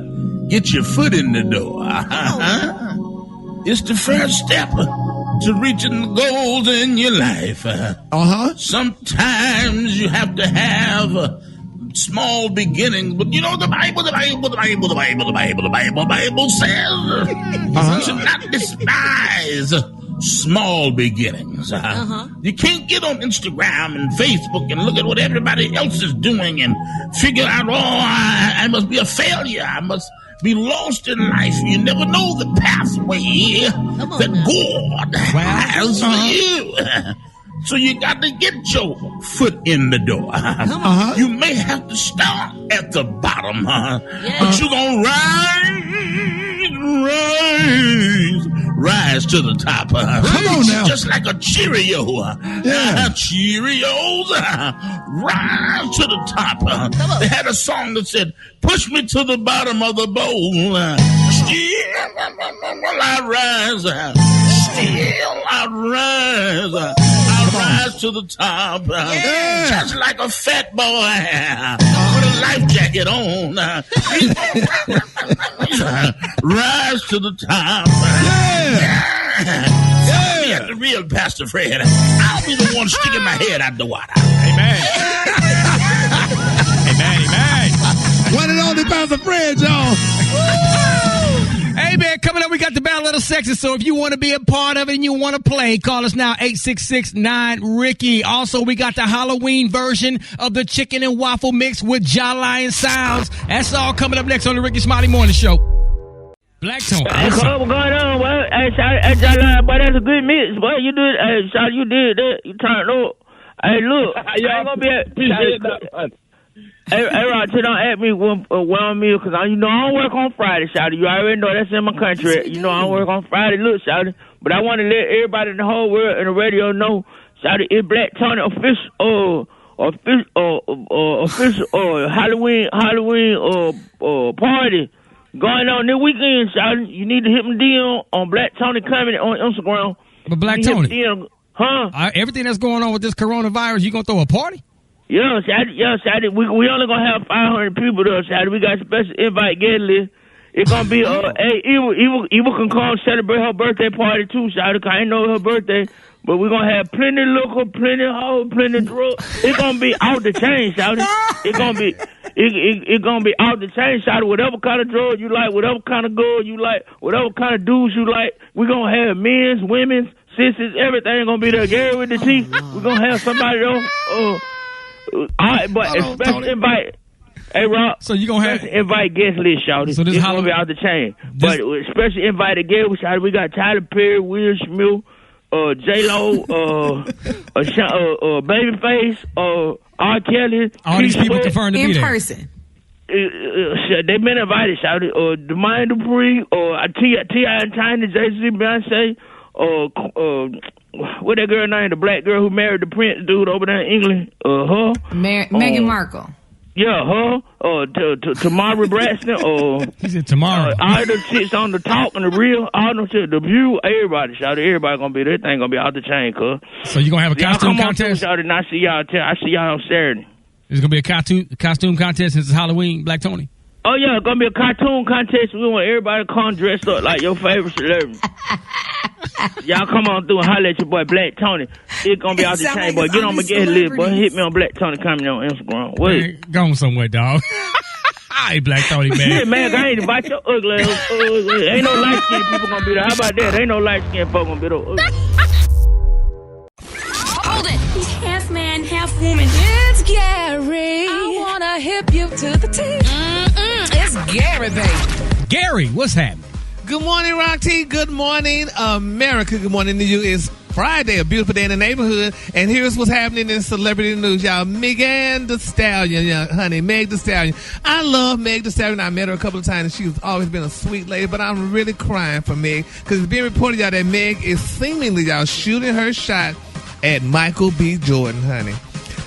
Speaker 17: get your foot in the door. It's the first step to reaching the goals in your life. Sometimes you have to have small beginnings, but you know the Bible says you should not despise small beginnings. You can't get on Instagram and Facebook and look at what everybody else is doing and figure out, I must be a failure. I must be lost in life. You never know the pathway that God has for you. So you got to get your foot in the door. You may have to start at the bottom, but you're going to rise to the top. Come
Speaker 1: on now.
Speaker 17: Just like a Cheerio. Cheerios, rise to the top. They had a song that said, push me to the bottom of the bowl. Still I rise. Still I rise. I rise to the top. Just like a fat boy with a life jacket on. Rise to the top. At the real Pastor Fred, I'll be the one sticking my head out the water.
Speaker 5: Amen. Amen.
Speaker 1: One and only Pastor Fred, y'all.
Speaker 5: Hey, man, coming up, we got the Battle of the Sexes. So if you want to be a part of it and you want to play, call us now, 866-9-RICKY. Also, we got the Halloween version of the chicken and waffle mix with Jawline Sounds. That's all coming up next on the Rickey Smiley Morning Show. Black Tone.
Speaker 14: What's going on, boy? Hey, Jawline, boy, that's a good mix, boy. You did, you did that. You turned up. Hey, look, I ain't gonna be Hey, Rod, don't ask me when I'm meal, because I don't work on Friday, Shawty. You already know that's in my country. You know I don't work on Friday. Look, Shawty. But I want to let everybody in the whole world and the radio know, Shawty, it's Black Tony official Halloween party going on this weekend, Shawty. You need to hit me DM on Black Tony Comedy on Instagram.
Speaker 5: But Black Tony, everything that's going on with this coronavirus, you gonna throw a party?
Speaker 14: Yeah, Shawty. We only gonna have 500 people though, Shawty. We got a special invite guest list. It's gonna be Eva can come celebrate her birthday party too, Shawty. Cause I ain't know her birthday, but we're gonna have plenty liquor, plenty hoe, plenty drugs. It's gonna be out the chain, Shawty. It's gonna be out the chain, Shawty. Whatever kind of drug you like, whatever kind of girl you like, whatever kind of dudes you like, we're gonna have men's, women's, sisters, everything gonna be there. Gary with the teeth. We're gonna have somebody though. But especially invite. Hey, Rob.
Speaker 5: So you gonna have
Speaker 14: invite guest list, Shawty. So this gonna be out the chain. But especially invited guest, Shawty. We got Tyler Perry, Will Smith, J-Lo, Babyface, R. Kelly.
Speaker 5: All these people confirmed to be there.
Speaker 6: In person.
Speaker 14: They've been invited, Shawty. Demain Dupree, T.I. and China, Jay-Z, Beyonce, what that girl named? The black girl who married the Prince dude over there in England. Her.
Speaker 6: Meghan Markle.
Speaker 14: Yeah, her. Tamara Braxton.
Speaker 5: He said Tamara.
Speaker 14: All the chicks on the talk and the real. All them shit. The View. Everybody, Shawty. Everybody gonna be there. Everything gonna be out the chain, cuz.
Speaker 5: So you gonna have a costume contest?
Speaker 14: Shawty, and I see y'all on Saturday.
Speaker 5: There's gonna be a costume contest since it's Halloween, Black Tony.
Speaker 14: Oh yeah, it's gonna be a cartoon contest. We want everybody to come dressed up like your favorite celebrity. Y'all come on through and holler at your boy Black Tony. It's gonna be out the chain, boy. Get on my get list, boy. Hit me on Black Tony Comedy on Instagram. Wait.
Speaker 5: Go on somewhere, dog. Hey, Black Tony, man.
Speaker 14: Yeah, man, I ain't invite your ugly ass. Ain't no light skinned people gonna be there. How about that? Ain't no light skinned folk gonna be there.
Speaker 12: Hold it. He's half man, half woman. It's Gary. I wanna hip you to the T. It's Gary, baby.
Speaker 5: Gary, what's happening?
Speaker 8: Good morning, Rock T. Good morning, America. Good morning to you. It's Friday, a beautiful day in the neighborhood, and here's what's happening in celebrity news, y'all. Megan Thee Stallion, honey, Meg Thee Stallion. I love Meg Thee Stallion. I met her a couple of times, and she's always been a sweet lady, but I'm really crying for Meg, because it's being reported, y'all, that Meg is seemingly, y'all, shooting her shot at Michael B. Jordan, honey.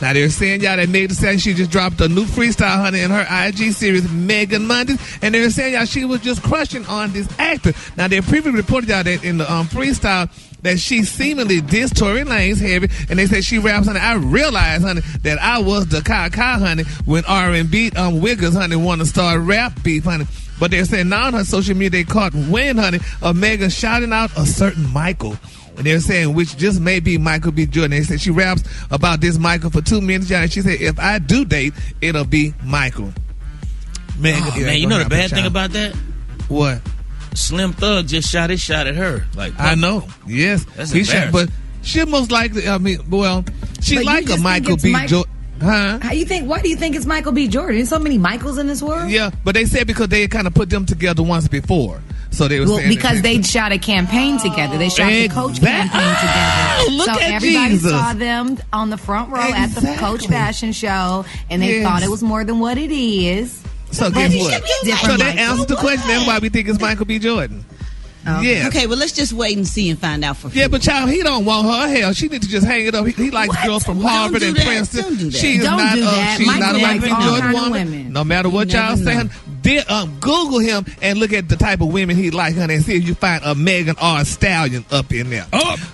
Speaker 8: Now, they're saying, y'all, that Meg Thee Stallion, she just dropped a new freestyle, honey, in her IG series, Megan Mondays, and they're saying, y'all, she was just crushing on this actor. Now, they previously reported, y'all, that in the freestyle, that she seemingly dissed Tory Lanez heavy, and they said she raps, honey. I realized, honey, that I was the Kaka, honey, when R&B Wiggers, honey, want to start rap beef, honey. But they're saying now on her social media, they caught wind, honey, of Megan shouting out a certain Michael. And they're saying, which just may be Michael B. Jordan. They said she raps about this Michael for 2 minutes, y'all. And she said, if I do date, it'll be Michael.
Speaker 7: Man, you know the bad thing about that?
Speaker 8: What?
Speaker 7: Slim Thug just shot his shot at her. Like,
Speaker 8: I know. Yes.
Speaker 7: That's
Speaker 8: he shot, but she most likely, I mean, well, she like a Michael B. Jordan. Huh?
Speaker 6: Why do you think it's Michael B. Jordan? There's so many Michaels in this world.
Speaker 8: Yeah, but they said because they kind of put them together once before. So they were saying
Speaker 6: because they shot a campaign together. They shot the Coach campaign together.
Speaker 8: Look
Speaker 6: so
Speaker 8: at
Speaker 6: everybody
Speaker 8: Jesus.
Speaker 6: saw them on the front row at the Coach fashion show, and they thought it was more than what it is.
Speaker 8: So guess what? So that answers the question. That's why we think it's Michael B. Jordan. Yeah.
Speaker 9: Okay, well, let's just wait and see and find out for
Speaker 8: Yeah, but child, he don't want her. Hell, she need to just hang it up. He likes girls from Harvard and Princeton.
Speaker 9: Don't do that.
Speaker 8: She's
Speaker 6: Don't
Speaker 8: not
Speaker 6: do that.
Speaker 8: she's not a Michael B. Jordan woman.
Speaker 6: women.
Speaker 8: No matter what y'all say, Google him and look at the type of women he like, honey, and see if you find a Megan or a Stallion up in there.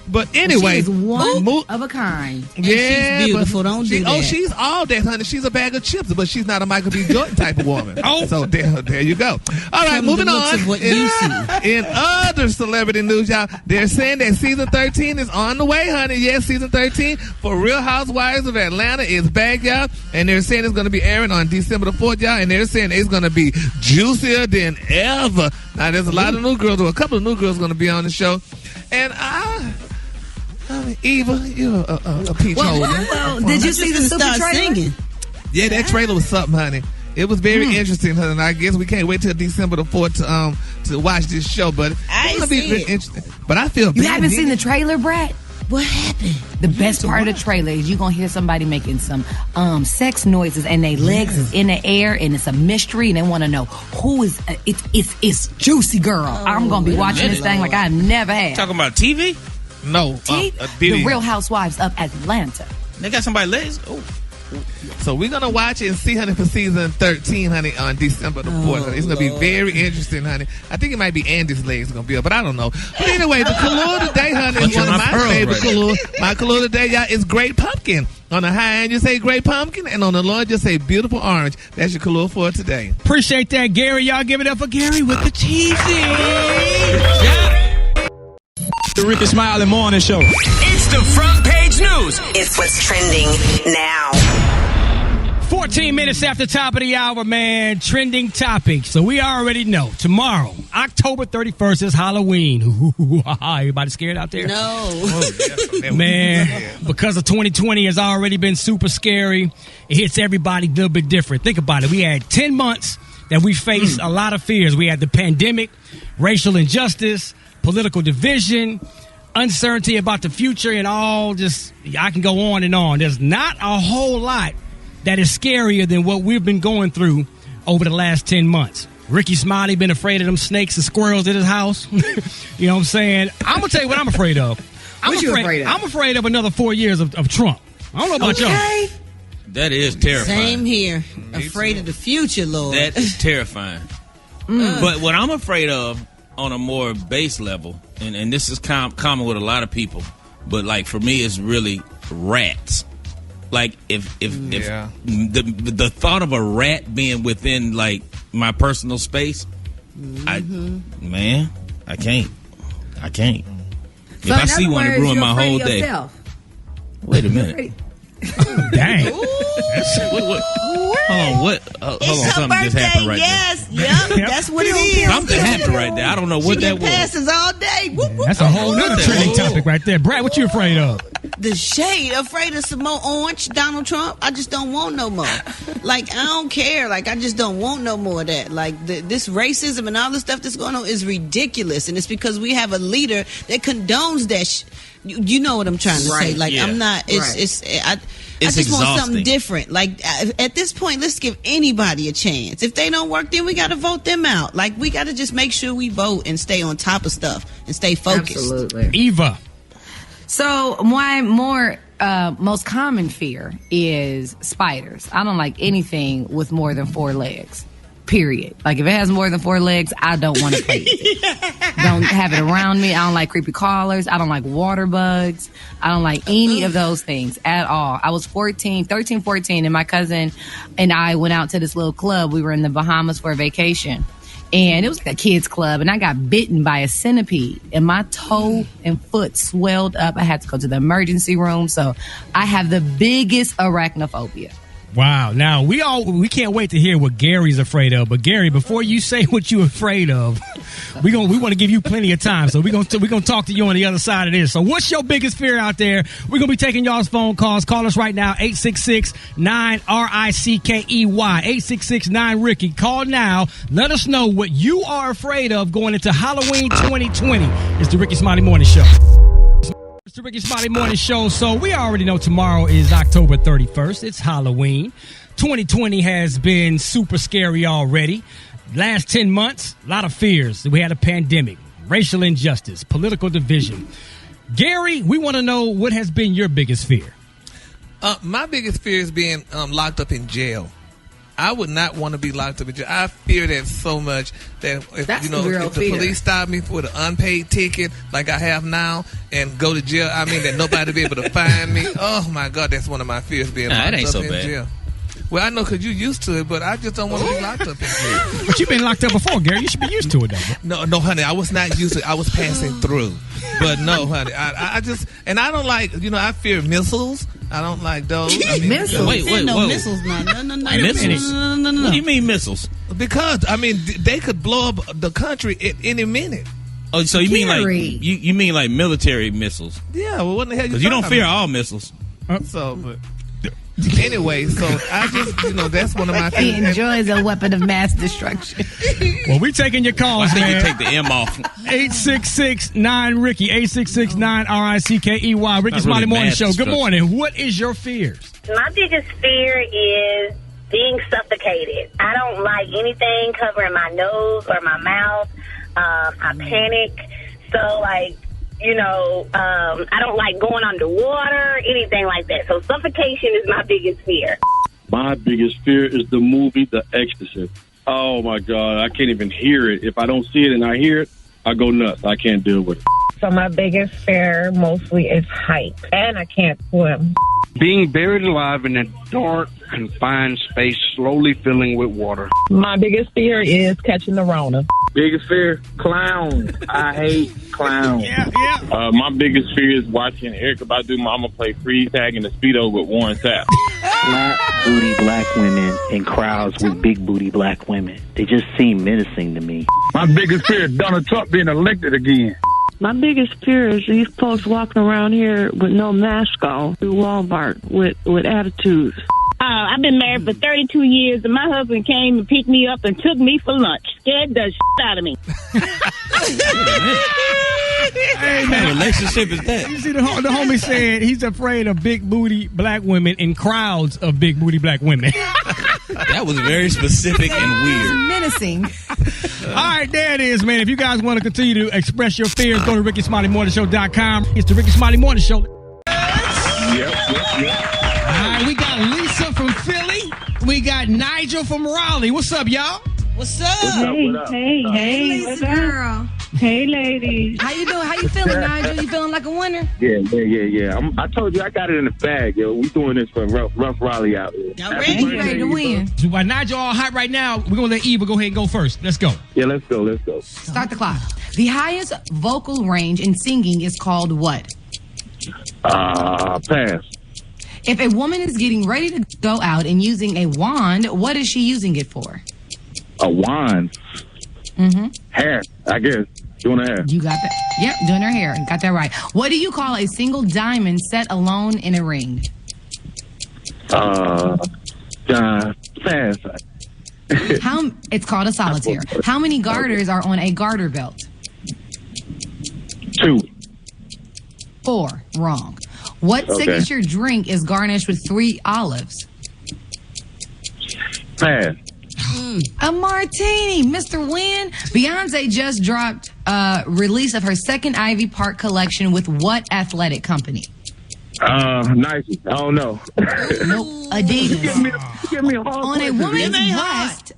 Speaker 8: But anyway,
Speaker 6: she's one of a kind.
Speaker 9: And she's beautiful. Don't do that.
Speaker 8: Oh, she's all that, honey. She's a bag of chips, but she's not a Michael B. Jordan type of woman. So there you go. All right, moving on.
Speaker 9: Of what you see.
Speaker 8: In other celebrity news, y'all, they're saying that season 13 is on the way, honey. Yes, season 13 for Real Housewives of Atlanta is back, y'all. And they're saying it's going to be airing on December the 4th, y'all. And they're saying it's going to be juicier than ever. Now, there's a lot of new girls, or a couple of new girls going to be on the show. And I mean, Eva, you're a peach holder.
Speaker 6: Well, did you see the super trailer?
Speaker 9: Singing.
Speaker 8: Yeah, that trailer was something, honey. It was very interesting, honey. And I guess we can't wait till December the 4th to watch this show. But it's going to be very interesting. But I feel
Speaker 6: you haven't seen the trailer, Brad?
Speaker 9: What happened?
Speaker 6: The best part of the trailer is you're gonna hear somebody making some sex noises, and their legs is in the air, and it's a mystery, and they want to know who is. It's juicy, girl. I'm gonna be watching this thing like I never had.
Speaker 7: Talking about TV?
Speaker 8: No,
Speaker 6: The Real Housewives of Atlanta.
Speaker 7: They got somebody's legs. Oh.
Speaker 8: So we're gonna watch it and see, honey, for season 13, honey, on December the 4th. Honey. It's gonna be very interesting, honey. I think it might be Andy's legs gonna be up, but I don't know. But anyway, the color today, honey, is one of my favorite color. My color today, y'all, is Great Pumpkin. On the high end, you say Great Pumpkin, and on the low end, just say Beautiful Orange. That's your color for today.
Speaker 5: Appreciate that, Gary. Y'all give it up for Gary with the cheesy.
Speaker 18: The Rickey Smiley Morning Show.
Speaker 3: It's the front page news.
Speaker 19: It's what's trending now.
Speaker 5: 14 minutes after top of the hour, man. Trending topic. So we already know. Tomorrow, October 31st, is Halloween. Everybody scared out there?
Speaker 9: No.
Speaker 5: Man, because of 2020 has already been super scary. It hits everybody a little bit different. Think about it. We had 10 months that we faced a lot of fears. We had the pandemic, racial injustice, political division, uncertainty about the future, and all just, I can go on and on. There's not a whole lot that is scarier than what we've been going through over the last 10 months. Rickey Smiley been afraid of them snakes and squirrels at his house. You know what I'm saying? I'm going to tell you what I'm afraid of. I'm afraid of another 4 years of Trump. I don't know about y'all.
Speaker 7: That is terrifying.
Speaker 9: Same here. Afraid of the future, Lord.
Speaker 7: That is terrifying. But what I'm afraid of on a more base level, and this is common with a lot of people, but like for me, it's really rats. Like if the thought of a rat being within like my personal space, I can't.
Speaker 6: So
Speaker 7: if I see one, it ruin my whole day. Wait a minute.
Speaker 5: Dang.
Speaker 7: Hold on, what? Hold on,
Speaker 9: It's her
Speaker 7: something just happened
Speaker 9: birthday.
Speaker 7: right
Speaker 9: Yes, yep, that's what it is.
Speaker 7: Something happened right there. I don't know what
Speaker 9: She
Speaker 7: that
Speaker 9: get
Speaker 7: was.
Speaker 9: passes all day. Whoop, whoop.
Speaker 5: That's a whole nother trending topic right there. Brad, what you afraid of?
Speaker 9: The shade, afraid of some more orange, Donald Trump. I just don't want no more. Like, I don't care. Like, I just don't want no more of that. Like, this racism and all the stuff that's going on is ridiculous. And it's because we have a leader that condones that you know what I'm trying to say. Like,
Speaker 7: yeah.
Speaker 9: I'm not, I
Speaker 7: It's
Speaker 9: just want
Speaker 7: exhausting.
Speaker 9: something different. Like, at this point, let's give anybody a chance. If they don't work, then we got to vote them out. Like, we got to just make sure we vote and stay on top of stuff and stay focused.
Speaker 6: Absolutely.
Speaker 5: Eva.
Speaker 6: So my most common fear is spiders. I don't like anything with more than 4 legs. Period. Like if it has more than 4 legs, I don't want to play with it. Don't have it around me. I don't like creepy crawlers. I don't like water bugs. I don't like any of those things at all. I was 13, 14, and my cousin and I went out to this little club. We were in the Bahamas for a vacation. And it was like a kids club, and I got bitten by a centipede, and my toe and foot swelled up. I had to go to the emergency room, so I have the biggest arachnophobia.
Speaker 5: Wow. Now, we can't wait to hear what Gary's afraid of. But, Gary, before you say what you're afraid of, we want to give you plenty of time. So we're gonna talk to you on the other side of this. So what's your biggest fear out there? We're going to be taking y'all's phone calls. Call us right now, 866-9-RICKEY, 866-9-RICKY. Call now. Let us know what you are afraid of going into Halloween 2020. It's the Rickey Smiley Morning Show. It's the Rickey Smiley Morning Show. So we already know tomorrow is October 31st. It's Halloween. 2020 has been super scary already. Last 10 months, a lot of fears. We had a pandemic, racial injustice, political division. Gary, we want to know what has been your biggest fear.
Speaker 8: My biggest fear is being locked up in jail. I would not want to be locked up in jail. I fear that so much that if the police stop me with an unpaid ticket like I have now and go to jail, I mean that nobody will be able to find me. Oh my God, that's one of my fears, being locked up in jail. Well, I know because you're used to it, but I just don't want to be locked up in jail.
Speaker 5: But you've been locked up before, Gary. You should be used to it, though.
Speaker 8: No, honey, I was not used to it. I was passing through. But no, honey, I just, and I don't like, I fear missiles. I don't like those.
Speaker 6: Missiles?
Speaker 7: Wait.
Speaker 9: Missiles, no.
Speaker 7: Missiles? What do you mean missiles?
Speaker 8: Because, they could blow up the country at any minute.
Speaker 7: Oh, so you mean like you mean like military missiles?
Speaker 8: Yeah, well, what the hell?
Speaker 7: Because you don't fear all missiles.
Speaker 8: So, but anyway, so I just, that's one of my
Speaker 6: He
Speaker 8: things.
Speaker 6: enjoys a weapon of mass destruction.
Speaker 5: Well, we taking your calls,
Speaker 7: I think
Speaker 5: man.
Speaker 7: you take the M off.
Speaker 5: 866-9-RICKY, 866-9-RICKEY. Rickey Smiley Morning Show. Good morning. What is your fears?
Speaker 10: My biggest fear is being suffocated. I don't like anything covering my nose or my mouth. I panic. So, I don't like going underwater, anything like that. So suffocation is my biggest fear.
Speaker 20: My biggest fear is the movie The Exorcist. Oh, my God. I can't even hear it. If I don't see it and I hear it, I go nuts. I can't deal with it.
Speaker 21: So my biggest fear mostly is height, and I can't swim.
Speaker 22: Being buried alive in a dark, confined space, slowly filling with water.
Speaker 21: My biggest fear is catching the Rona.
Speaker 22: Biggest fear? Clowns. I hate clowns.
Speaker 20: My biggest fear is watching Erykah Badu mama play freeze tag in the Speedo with Warren Sapp.
Speaker 15: Flat booty black women in crowds with big booty black women. They just seem menacing to me.
Speaker 22: My biggest fear is Donald Trump being elected again.
Speaker 23: My biggest fear is these folks walking around here with no mask on through Walmart with attitudes.
Speaker 24: I've been married for 32 years, and my husband came and picked me up and took me for lunch. Scared the shit out of me.
Speaker 5: Hey, man.
Speaker 7: What relationship is that?
Speaker 5: You see, the homie said he's afraid of big booty black women in crowds of big booty black women.
Speaker 7: That was very specific and weird.
Speaker 6: Menacing.
Speaker 5: All right, there it is, man. If you guys want to continue to express your fears, go to RickySmileyMorningShow.com. It's the Rickey Smiley Morning Show.
Speaker 20: Yep.
Speaker 5: All right, we got Lisa from Philly. We got Nigel from Raleigh. What's up, y'all?
Speaker 9: What's up?
Speaker 23: Hey,
Speaker 6: Lisa girl.
Speaker 23: Hey, ladies.
Speaker 6: How you doing? How you feeling, Nigel? You feeling like a winner?
Speaker 20: Yeah. I told you I got it in the bag, yo. We doing this for rough Raleigh out here.
Speaker 6: Y'all ready to win?
Speaker 5: So while Nigel all hot right now, we're going to let Eva go ahead and go first. Let's go.
Speaker 20: Yeah, let's go.
Speaker 6: Start the clock. The highest vocal range in singing is called what?
Speaker 16: Pass.
Speaker 6: If a woman is getting ready to go out and using a wand, what is she using it for?
Speaker 16: A wand.
Speaker 6: Mm-hmm.
Speaker 16: Hair, I guess. Doing her hair.
Speaker 6: You got that? Yep, doing her hair. Got that right. What do you call a single diamond set alone in a ring?
Speaker 16: Pass.
Speaker 6: It's called a solitaire. How many garters are on a garter belt?
Speaker 16: 2.
Speaker 6: 4. Wrong. What
Speaker 16: Okay.
Speaker 6: signature drink is garnished with 3 olives?
Speaker 16: Pass.
Speaker 6: A martini, Mr. Wynn. Beyonce just dropped release of her second Ivy Park collection with what athletic company?
Speaker 16: Nike. I don't know.
Speaker 6: Nope. Adidas.
Speaker 16: Give me a hard
Speaker 6: On a woman's breast,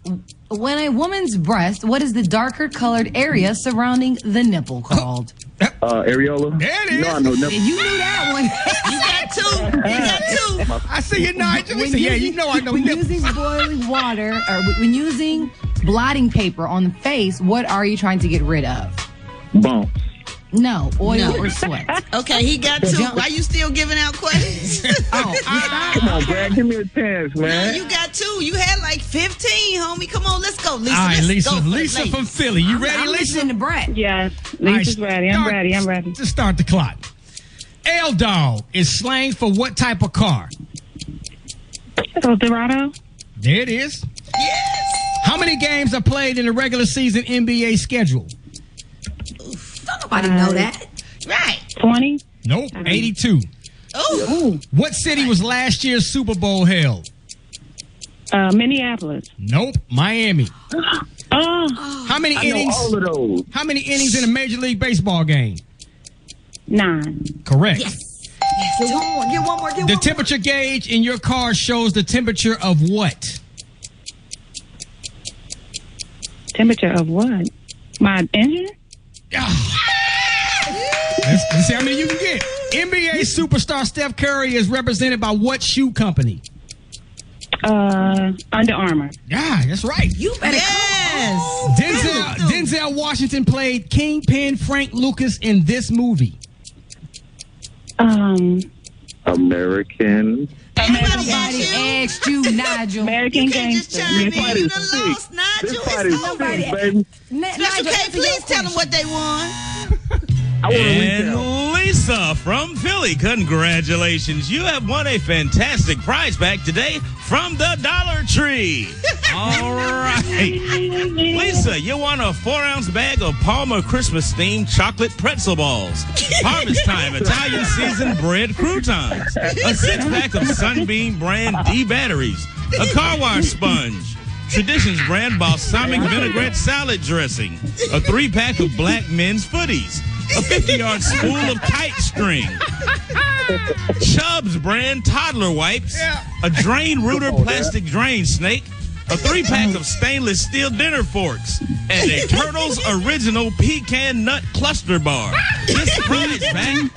Speaker 6: when a woman's breast, what is the darker colored area surrounding the nipple called?
Speaker 16: Areola.
Speaker 5: There it is.
Speaker 16: No, I know never.
Speaker 6: You knew that one.
Speaker 9: You got 2.
Speaker 5: I see you, Nigel.
Speaker 6: When
Speaker 5: Yeah, you know I know
Speaker 6: When
Speaker 5: nipples.
Speaker 6: using boiling water, or when using blotting paper on the face, what are you trying to get rid of?
Speaker 16: Bump.
Speaker 6: No, oil or sweat.
Speaker 9: Okay, he got 2. Why you still giving out questions?
Speaker 16: Come on, Brad. Give me a chance,
Speaker 9: No,
Speaker 16: man.
Speaker 9: you got 2. You had like 15, homie. Come on, let's go, Lisa.
Speaker 5: All right,
Speaker 9: Let's go for
Speaker 5: Lisa
Speaker 9: it,
Speaker 5: from
Speaker 9: ladies.
Speaker 5: Philly. You ready,
Speaker 6: I'm
Speaker 5: Lisa?
Speaker 6: listening to Brett.
Speaker 21: Yes,
Speaker 5: All right,
Speaker 21: Lisa's ready. I'm ready.
Speaker 5: Just start the clock. L-Dog is slang for what type of car?
Speaker 21: Eldorado.
Speaker 5: There it is.
Speaker 9: Yes.
Speaker 5: How many games are played in the regular season NBA schedule?
Speaker 6: Don't nobody know that.
Speaker 9: Right.
Speaker 21: 20.
Speaker 5: Nope, 82.
Speaker 9: Oh.
Speaker 5: What city was last year's Super Bowl held?
Speaker 21: Minneapolis.
Speaker 5: Nope, Miami.
Speaker 21: Oh.
Speaker 5: How many innings?
Speaker 16: All of those.
Speaker 5: How many innings in a Major League Baseball game?
Speaker 21: 9.
Speaker 5: Correct.
Speaker 9: Yes. Get one more.
Speaker 5: The temperature gauge in your car shows the temperature of what?
Speaker 21: Temperature of what? My engine?
Speaker 5: Let's see how many you can get. NBA superstar Steph Curry is represented by what shoe company?
Speaker 21: Under Armour.
Speaker 5: Yeah, that's right.
Speaker 6: You better
Speaker 5: Denzel Washington played Kingpin Frank Lucas in this movie.
Speaker 16: American.
Speaker 6: Nobody asked you, Nigel.
Speaker 21: American Gangster.
Speaker 9: This fight is sick,
Speaker 16: baby.
Speaker 9: Special K, please tell them what they won.
Speaker 7: And Lisa from Philly, congratulations. You have won a fantastic prize pack today from the Dollar Tree. All right. Lisa, you won a 4-ounce bag of Palmer Christmas-themed chocolate pretzel balls, Harvest Time Italian seasoned bread croutons, a 6-pack of Sunbeam brand D batteries, a car wash sponge, Traditions brand balsamic vinaigrette salad dressing, a 3-pack of Black Men's Footies, a 50-yard spool of kite string, Chubb's brand toddler wipes, a drain rooter plastic drain snake, a 3-pack of stainless steel dinner forks, and a Turtles Original Pecan Nut Cluster Bar. This prize pack,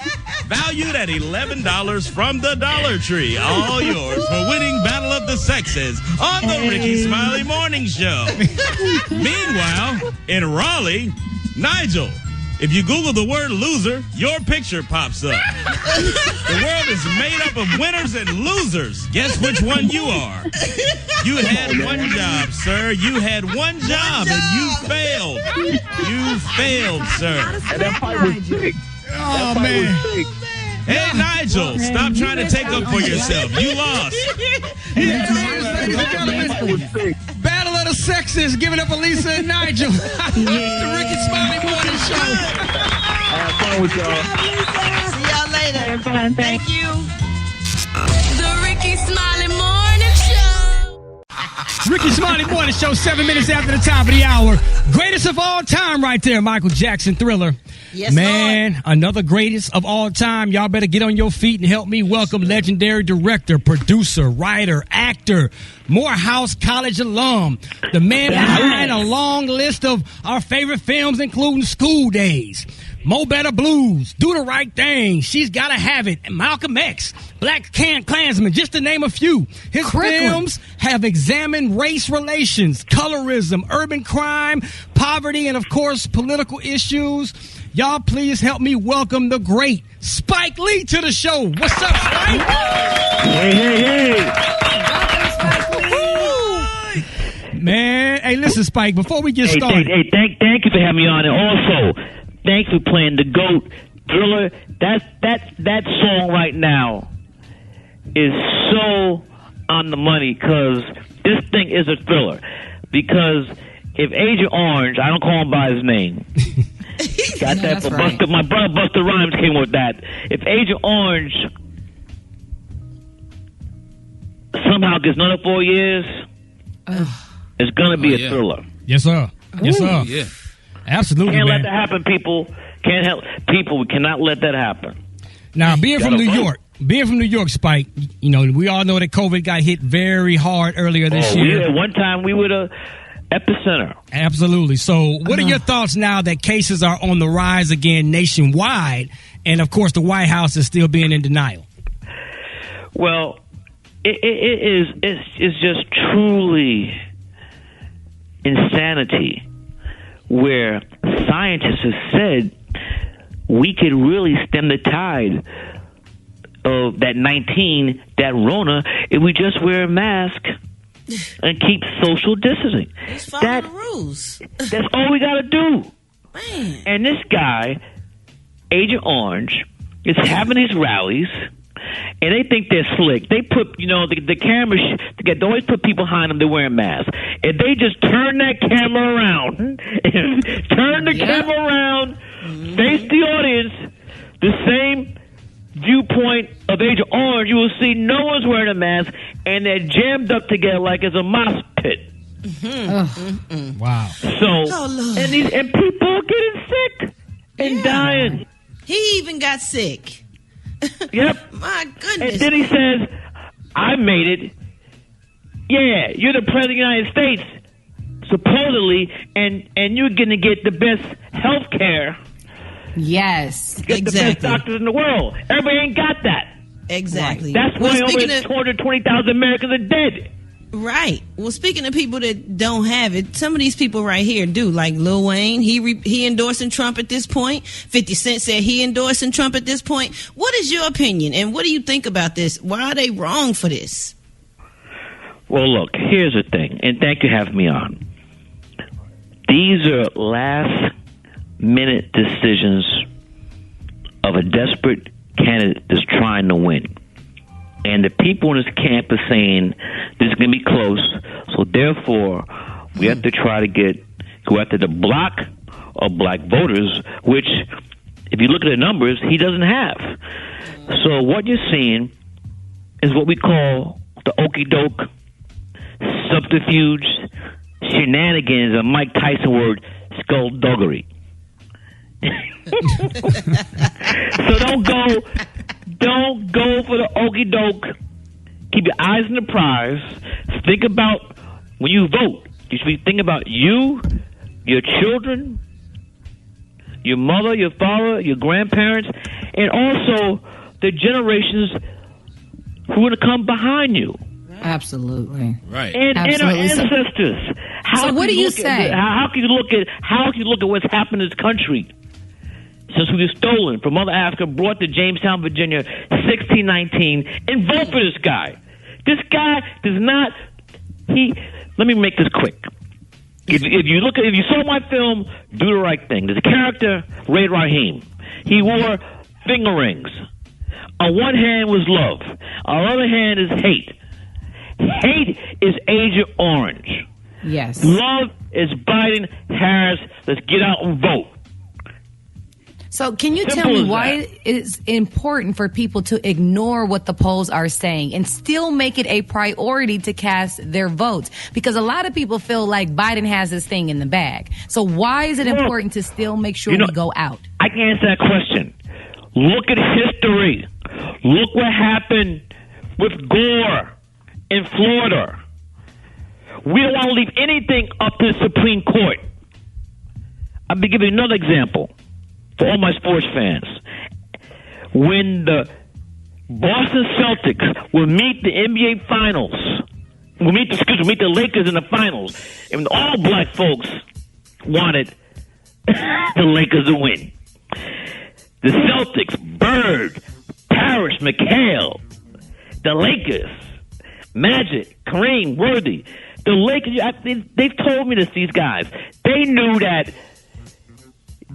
Speaker 7: valued at $11 from the Dollar Tree. All yours for winning Battle of the Sexes on the Rickey Smiley Morning Show. Meanwhile, in Raleigh, Nigel, if you Google the word loser, your picture pops up. The world is made up of winners and losers. Guess which one you are? You had one job, sir. You had one job, and you failed. You failed, sir.
Speaker 16: And that fight was sick.
Speaker 5: Oh, man.
Speaker 7: Hey, Nigel, stop trying to take up for yourself. You lost.
Speaker 5: Battle of the Sexes, giving up Elisa and Nigel. It's the Rickey Smiley Morning Show.
Speaker 16: Have fun with y'all.
Speaker 9: See y'all later. Thank you.
Speaker 12: The Rickey Smiley Morning Show.
Speaker 5: Rickey Smiley Morning Show, 7 minutes after the top of the hour. Greatest of all time right there, Michael Jackson Thriller.
Speaker 9: Yes,
Speaker 5: Man,
Speaker 9: Lord.
Speaker 5: another greatest of all time. Y'all better get on your feet and help me welcome legendary director, producer, writer, actor, Morehouse College alum, the man behind a long list of our favorite films, including School Days, Mo Better Blues, Do the Right Thing, She's Gotta Have It, and Malcolm X, Black Klansman, just to name a few. His films have examined race relations, colorism, urban crime, poverty, and of course, political issues. Y'all please help me welcome the great Spike Lee to the show. What's up, Spike?
Speaker 14: Hey.
Speaker 5: Man, hey, listen, Spike, before we get started.
Speaker 14: Thank you for having me on. And also, thanks for playing the GOAT Thriller. That song right now is so on the money because this thing is a thriller. Because if Agent Orange, I don't call him by his name. Got that for right. My brother Busta Rhymes came with that. If Agent Orange somehow gets another 4 years, it's gonna be a thriller.
Speaker 5: Yes, sir. Yes, sir.
Speaker 7: Yeah.
Speaker 5: Absolutely.
Speaker 14: Can't
Speaker 5: man.
Speaker 14: let that happen, people. Can't help people. We cannot let that happen.
Speaker 5: Now, being from New York, Spike, you know, we all know that COVID got hit very hard earlier this year.
Speaker 14: At one time, we were the epicenter.
Speaker 5: Absolutely. So what are your thoughts now that cases are on the rise again nationwide? And, of course, the White House is still being in denial.
Speaker 14: Well, it's just truly insanity where scientists have said we could really stem the tide of that 19, that Rona, if we just wear a mask and keep social distancing.
Speaker 9: Just follow the rules.
Speaker 14: That's all we got to do.
Speaker 9: Man.
Speaker 14: And this guy, Agent Orange, is having these rallies, and they think they're slick. They put, the cameras, they always put people behind them, they're wearing masks. If they just turn that camera around, camera around, face the audience, the same viewpoint of Agent Orange, you will see no one's wearing a mask, and they're jammed up together like it's a mosh pit.
Speaker 5: Wow.
Speaker 14: So, and people are getting sick and dying.
Speaker 9: He even got sick.
Speaker 14: Yep.
Speaker 9: My goodness.
Speaker 14: And then he says, I made it. Yeah, you're the president of the United States, supposedly, and you're going to get the best health care.
Speaker 6: Yes.
Speaker 14: Get the best doctors in the world. Everybody ain't got that.
Speaker 9: Exactly.
Speaker 14: Right. That's why over 220,000 Americans are dead.
Speaker 9: Right. Well, speaking of people that don't have it, some of these people right here do. Like Lil Wayne, he endorsing Trump at this point. 50 Cent said he endorsing Trump at this point. What is your opinion, and what do you think about this? Why are they wrong for this?
Speaker 14: Well, look, here's the thing, and thank you for having me on. These are last-minute decisions of a desperate candidate that's trying to win. And the people in this camp are saying this is going to be close, so therefore we have to try to go after the block of black voters, which, if you look at the numbers, he doesn't have. So what you're seeing is what we call the okey-doke, subterfuge, shenanigans, a Mike Tyson word, skullduggery. So don't go for the okie doke. Keep your eyes on the prize. Think about when you vote. You should be thinking about you, your children, your mother, your father, your grandparents, and also the generations who are going to come behind you.
Speaker 6: Absolutely.
Speaker 7: Right.
Speaker 14: And our ancestors.
Speaker 6: So what do you say?
Speaker 14: How can you look at what's happened in this country since we were stolen from Mother Africa, brought to Jamestown, Virginia, 1619, and vote for this guy? This guy does not. Let me make this quick. If you saw my film, Do the Right Thing, there's a character, Ray Raheem. He wore finger rings. On one hand was love. On the other hand is hate. Hate is Agent Orange.
Speaker 6: Yes.
Speaker 14: Love is Biden, Harris. Let's get out and vote.
Speaker 6: So can you tell me why it is important for people to ignore what the polls are saying and still make it a priority to cast their votes? Because a lot of people feel like Biden has this thing in the bag. So why is it important to still make sure we go out?
Speaker 14: I can answer that question. Look at history. Look what happened with Gore in Florida. We don't want to leave anything up to the Supreme Court. I'll be giving you another example. for all my sports fans. When the Boston Celtics will meet the NBA Finals, we'll meet the Lakers in the finals, and all black folks wanted the Lakers to win. The Celtics, Bird, Parrish, McHale, the Lakers, Magic, Kareem, Worthy, the Lakers. They've told me this. These guys, they knew that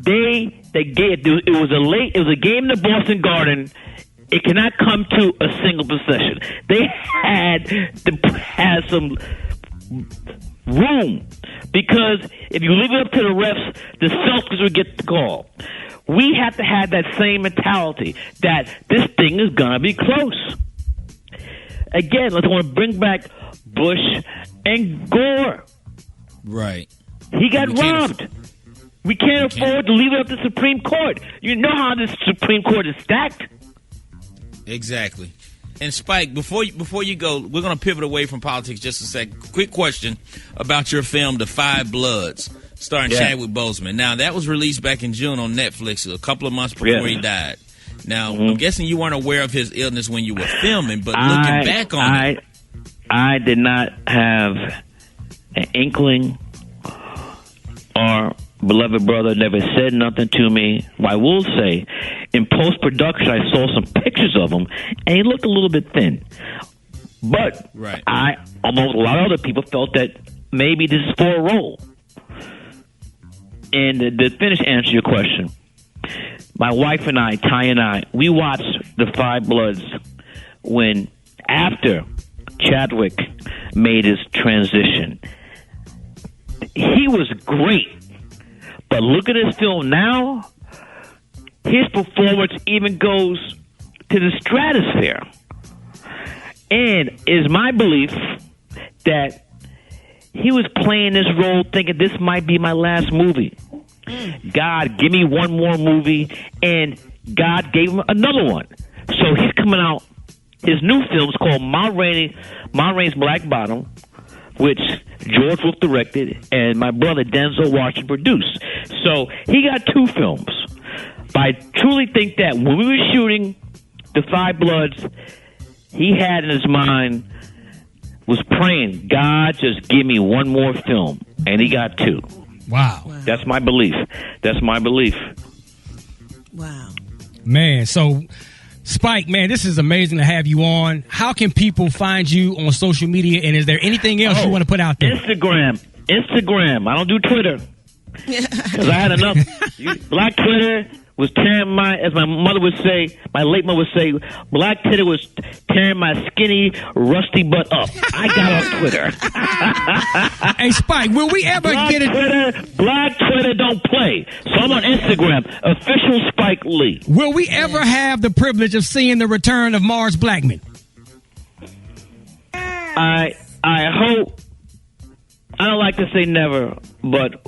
Speaker 14: it was a game in the Boston Garden. It cannot come to a single possession. They had to have some room, because if you leave it up to the refs, the Celtics would get the call. We have to have that same mentality that this thing is going to be close. Again, let's want to bring back Bush and Gore.
Speaker 7: Right.
Speaker 14: He got robbed. We can't afford to leave it up to the Supreme Court. You know how the Supreme Court is stacked.
Speaker 7: Exactly. And Spike, before you go, we're going to pivot away from politics just a second. Quick question about your film, The Five Bloods, starring Chadwick Boseman. Now, that was released back in June on Netflix, a couple of months before he died. Now, I'm guessing you weren't aware of his illness when you were filming, but looking back on it.
Speaker 14: I did not have an inkling. Our beloved brother never said nothing to me. I will say, in post-production, I saw some pictures of him, and he looked a little bit thin. But I, almost a lot of other people, felt that maybe this is for a role. And to finish answer your question, my wife and I, Ty and I, we watched The Five Bloods after Chadwick made his transition. He was great. But look at his film now. His performance even goes to the stratosphere. And it's my belief that he was playing this role thinking this might be my last movie. God, give me one more movie. And God gave him another one. So he's coming out. His new film is called Ma Rainey's Black Bottom, which George Wolf directed and my brother Denzel Washington produced. So he got two films. But I truly think that when we were shooting The Five Bloods, he had in his mind, was praying, God, just give me one more film. And he got two.
Speaker 5: Wow.
Speaker 14: That's my belief.
Speaker 9: Wow.
Speaker 5: Man, so Spike, man, this is amazing to have you on. How can people find you on social media, and is there anything else you want to put out there?
Speaker 14: Instagram. I don't do Twitter. Because I had enough. Black Twitter was tearing as my mother would say, my late mother would say, Black Twitter was tearing my skinny, rusty butt up. I got on Twitter.
Speaker 5: Hey, Spike, will we ever get it?
Speaker 14: Black Twitter don't play. So I'm on Instagram, official Spike Lee.
Speaker 5: Will we ever have the privilege of seeing the return of Mars Blackman?
Speaker 14: I hope. I don't like to say never, but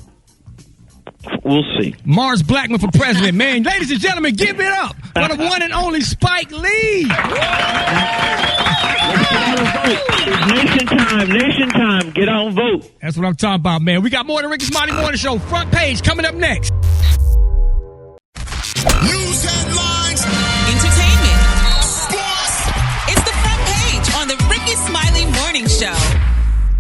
Speaker 14: we'll see.
Speaker 5: Mars Blackman for president, man. Ladies and gentlemen, give it up for the one and only Spike Lee.
Speaker 14: Nation time. Get out and vote.
Speaker 5: That's what I'm talking about, man. We got more of the Rickey Smiley Morning Show front page coming up next.
Speaker 3: News headlines, entertainment, sports. It's the front page on the Rickey Smiley Morning Show.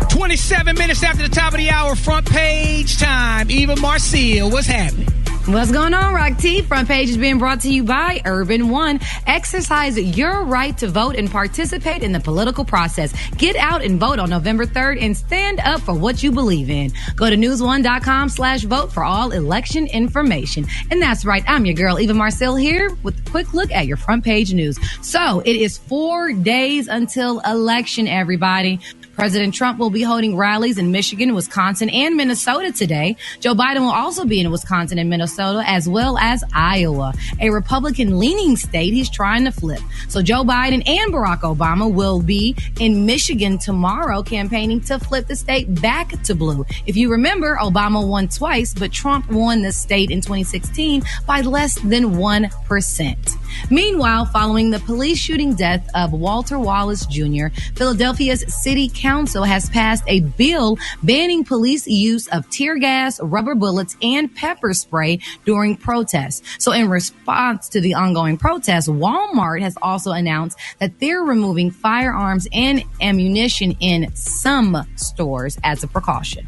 Speaker 5: 27 minutes after the top of the hour, front page time. Eva Marcille, what's happening?
Speaker 6: What's going on, Rock T? Front page is being brought to you by Urban One. Exercise your right to vote and participate in the political process. Get out and vote on November 3rd and stand up for what you believe in. Go to newsone.com/vote for all election information. And that's right, I'm your girl, Eva Marcille, here with a quick look at your front page news. So it is 4 days until election, everybody. President Trump will be holding rallies in Michigan, Wisconsin, and Minnesota today. Joe Biden will also be in Wisconsin and Minnesota, as well as Iowa, a Republican-leaning state he's trying to flip. So Joe Biden and Barack Obama will be in Michigan tomorrow campaigning to flip the state back to blue. If you remember, Obama won twice, but Trump won the state in 2016 by less than 1%. Meanwhile, following the police shooting death of Walter Wallace Jr., Philadelphia's city Council has passed a bill banning police use of tear gas, rubber bullets, and pepper spray during protests. So in response to the ongoing protests, Walmart has also announced that they're removing firearms and ammunition in some stores as a precaution.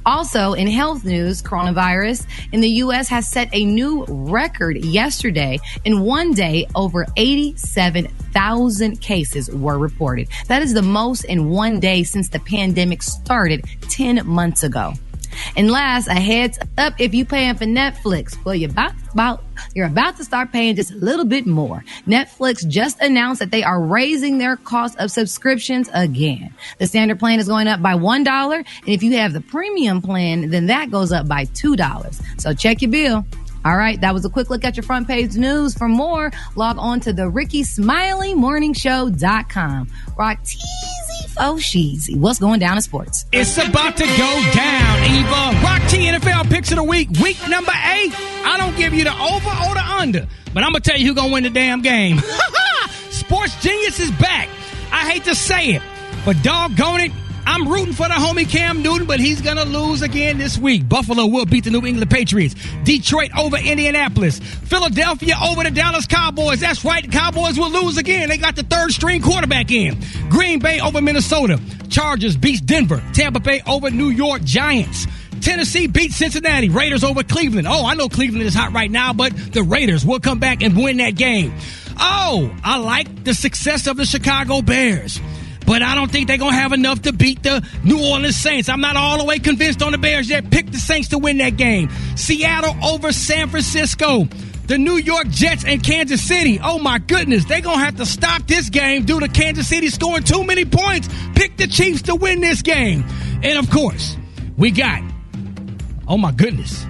Speaker 6: Also, in health news, coronavirus in the U.S. has set a new record yesterday. In one day, over 87,000 cases were reported. That is the most in one day since the pandemic started 10 months ago. And last, a heads up, if you're paying for Netflix, well, you're about to start paying just a little bit more. Netflix just announced that they are raising their cost of subscriptions again. The standard plan is going up by $1, and if you have the premium plan, then that goes up by $2. So check your bill. All right, that was a quick look at your front page news. For more, log on to the Rickey Smiley Morningshow.com. Rock teasy fo sheezy. What's going down in sports?
Speaker 5: It's about to go down, Eva. Rock T NFL picks of the week. Week number 8. I don't give you the over or the under, but I'm going to tell you who's going to win the damn game. Sports Genius is back. I hate to say it, but doggone it, I'm rooting for the homie Cam Newton, but he's going to lose again this week. Buffalo will beat the New England Patriots. Detroit over Indianapolis. Philadelphia over the Dallas Cowboys. That's right, the Cowboys will lose again. They got the third-string quarterback in. Green Bay over Minnesota. Chargers beats Denver. Tampa Bay over New York Giants. Tennessee beats Cincinnati. Raiders over Cleveland. Oh, I know Cleveland is hot right now, but the Raiders will come back and win that game. Oh, I like the success of the Chicago Bears, but I don't think they're going to have enough to beat the New Orleans Saints. I'm not all the way convinced on the Bears yet. Pick the Saints to win that game. Seattle over San Francisco. The New York Jets and Kansas City. Oh, my goodness. They're going to have to stop this game due to Kansas City scoring too many points. Pick the Chiefs to win this game. And, of course, we got, oh, my goodness.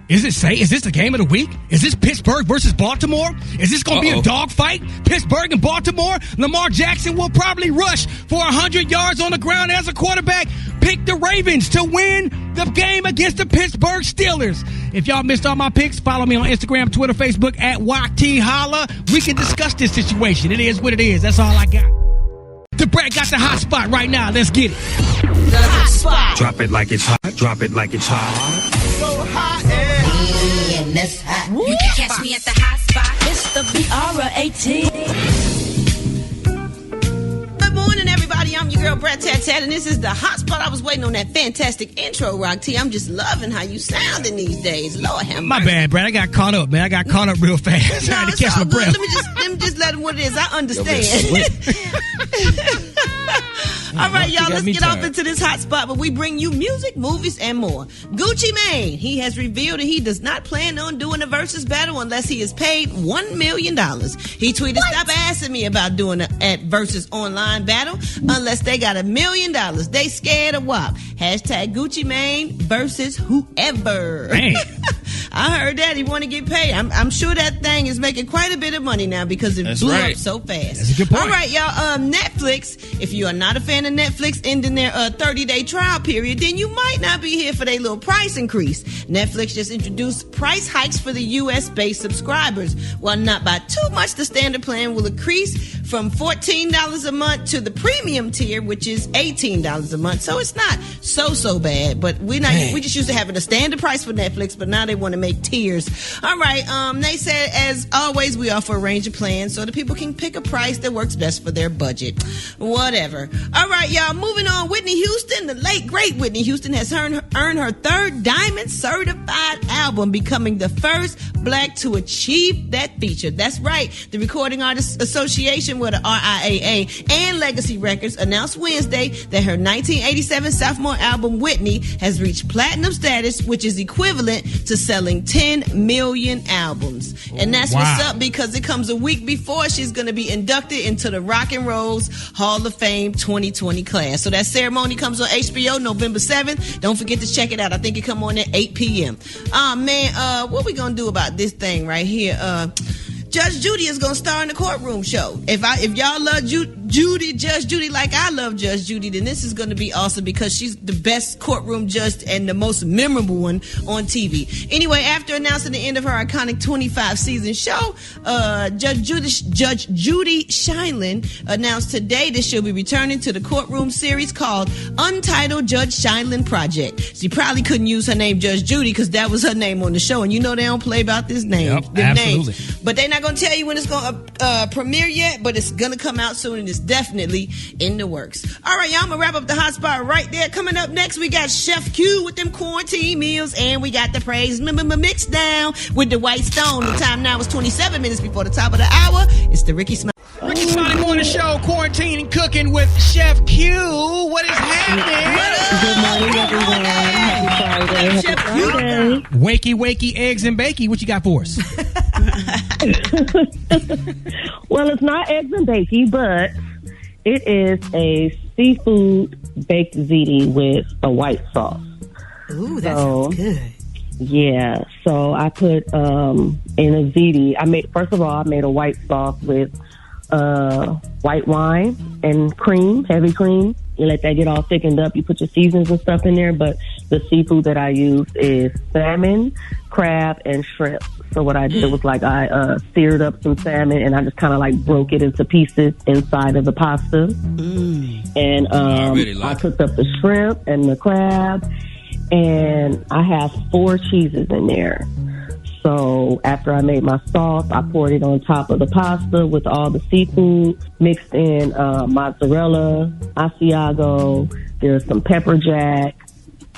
Speaker 5: Is this the game of the week? Is this Pittsburgh versus Baltimore? Is this going to be a dogfight? Pittsburgh and Baltimore? Lamar Jackson will probably rush for 100 yards on the ground as a quarterback. Pick the Ravens to win the game against the Pittsburgh Steelers. If y'all missed all my picks, follow me on Instagram, Twitter, Facebook at WalkTHolla. We can discuss this situation. It is what it is. That's all I got. The Brad got the hot spot right now. Let's get it.
Speaker 9: The hot spot.
Speaker 2: Drop it like it's hot. Drop it like it's hot.
Speaker 9: So hot and
Speaker 12: that's hot. You can catch me at the hot spot. It's the BR18.
Speaker 9: Good morning, everybody. I'm your girl, Brett Tat Tat, and this is the hot spot. I was waiting on that fantastic intro, Rock T. I'm just loving how you sounding these days. Lord have mercy.
Speaker 5: My bad, Brad. I got caught up, man. I got caught up real fast. I had to catch my breath.
Speaker 9: Let me just let him what it is. I understand. All right, y'all, let's get off into this hot spot where we bring you music, movies, and more. Gucci Mane, he has revealed that he does not plan on doing a versus battle unless he is paid $1 million. He tweeted, "Stop asking me about doing a versus online battle unless they got $1 million. They scared of WAP. Hashtag Gucci Mane versus whoever." I heard that. He want to get paid. I'm sure that thing is making quite a bit of money now because it blew up so fast.
Speaker 5: That's a good point.
Speaker 9: All right, y'all. Netflix, if you are not a fan of Netflix ending their 30-day trial period, then you might not be here for their little price increase. Netflix just introduced price hikes for the U.S.-based subscribers. While not by too much, the standard plan will increase from $14 a month to the premium tier, which is $18 a month. So it's not so bad. But we just used to having a standard price for Netflix, but now they want to make tiers. All right. They said, as always, we offer a range of plans so that people can pick a price that works best for their budget. Whatever. All right, y'all. Moving on. Whitney Houston, the late great Whitney Houston, has earned her third Diamond certified album, becoming the first black to achieve that feature. That's right. The Recording Artists Association, with the RIAA and Legacy Records, announced Wednesday that her 1987 sophomore album Whitney has reached platinum status, which is equivalent to selling 10 million albums. And that's what's up, because it comes a week before she's going to be inducted into the Rock and Roll's Hall of Fame 2020 class. So that ceremony comes on HBO November 7th. Don't forget to check it out. I think it come on at 8 p.m. What we going to do about this thing right here? Judge Judy is going to star in the courtroom show. If y'all love Judge Judy, like I love Judge Judy, then this is going to be awesome because she's the best courtroom judge and the most memorable one on TV. Anyway, after announcing the end of her iconic 25-season show, Judge Judy Shineland announced today that she'll be returning to the courtroom series called Untitled Judge Shineland Project. She probably couldn't use her name Judge Judy because that was her name on the show, and you know they don't play about this name.
Speaker 5: Yep, absolutely.
Speaker 9: Names. But they're not going to tell you when it's going to premiere yet, but it's going to come out soon, and it's definitely in the works. All right, y'all, I'm going to wrap up the hot spot right there. Coming up next, we got Chef Q with them quarantine meals, and we got the praise mix down with the White Stone. The time now is 27 minutes before the top of the hour. It's the Rickey Smiley.
Speaker 5: Rickey Smiley Morning Show, quarantine and cooking with Chef Q. What is happening?
Speaker 21: Good morning, everyone. Happy Friday.
Speaker 5: Wakey, eggs and bakey. What you got for us?
Speaker 21: Well, it's not eggs and bakey, but it is a seafood baked ziti with a white sauce.
Speaker 6: Ooh, that sounds good.
Speaker 21: Yeah, so I put in a ziti. I made a white sauce with white wine and cream, heavy cream. You let that get all thickened up. You put your seasonings and stuff in there, but the seafood that I used is salmon, crab, and shrimp. So what I did was I seared up some salmon and I just kind of broke it into pieces inside of the pasta. And I cooked up the shrimp and the crab, and I have 4 cheeses in there. So after I made my sauce, I poured it on top of the pasta with all the seafood, mixed in mozzarella, Asiago, there's some pepper jack,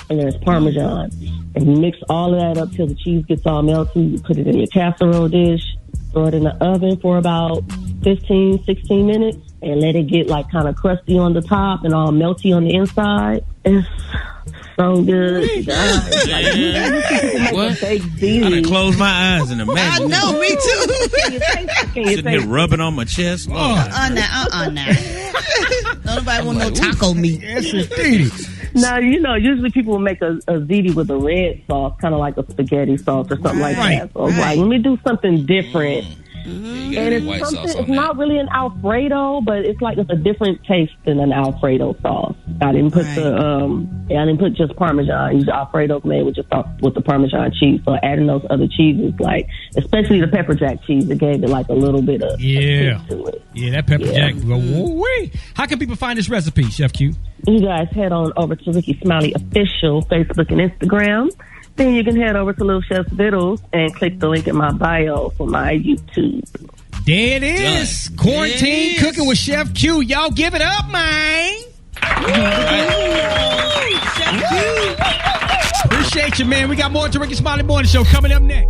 Speaker 21: and there's Parmesan. And you mix all of that up till the cheese gets all melted. You put it in your casserole dish, throw it in the oven for about 15, 16 minutes, and let it get kind of crusty on the top and all melty on the inside. It's so good, guys.
Speaker 7: What? I done closed my eyes and imagine.
Speaker 9: I know, me too.
Speaker 7: Sitting here rubbing on my chest.
Speaker 9: Now. Don't nobody want no taco meat.
Speaker 21: Now, usually people will make a ziti with a red sauce, kind of like a spaghetti sauce or something like that. So let me do something different.
Speaker 7: And
Speaker 21: it's not really an Alfredo, but it's a different taste than an Alfredo sauce. I didn't put I didn't put just Parmesan. I used Alfredo's made with the Parmesan cheese. So adding those other cheeses, especially the pepper jack cheese, it gave it a little bit of a taste to it.
Speaker 5: Yeah, that pepper jack. How can people find this recipe, Chef Q?
Speaker 21: You guys head on over to Rickey Smiley Official Facebook and Instagram. Then you can head over to Little Chef's Vittles and click the link in my bio for my YouTube.
Speaker 5: There it is. Quarantine cooking with Chef Q. Y'all give it up, man. Chef Q. Appreciate you, man. We got more to Rickey Smiley Morning Show coming up next.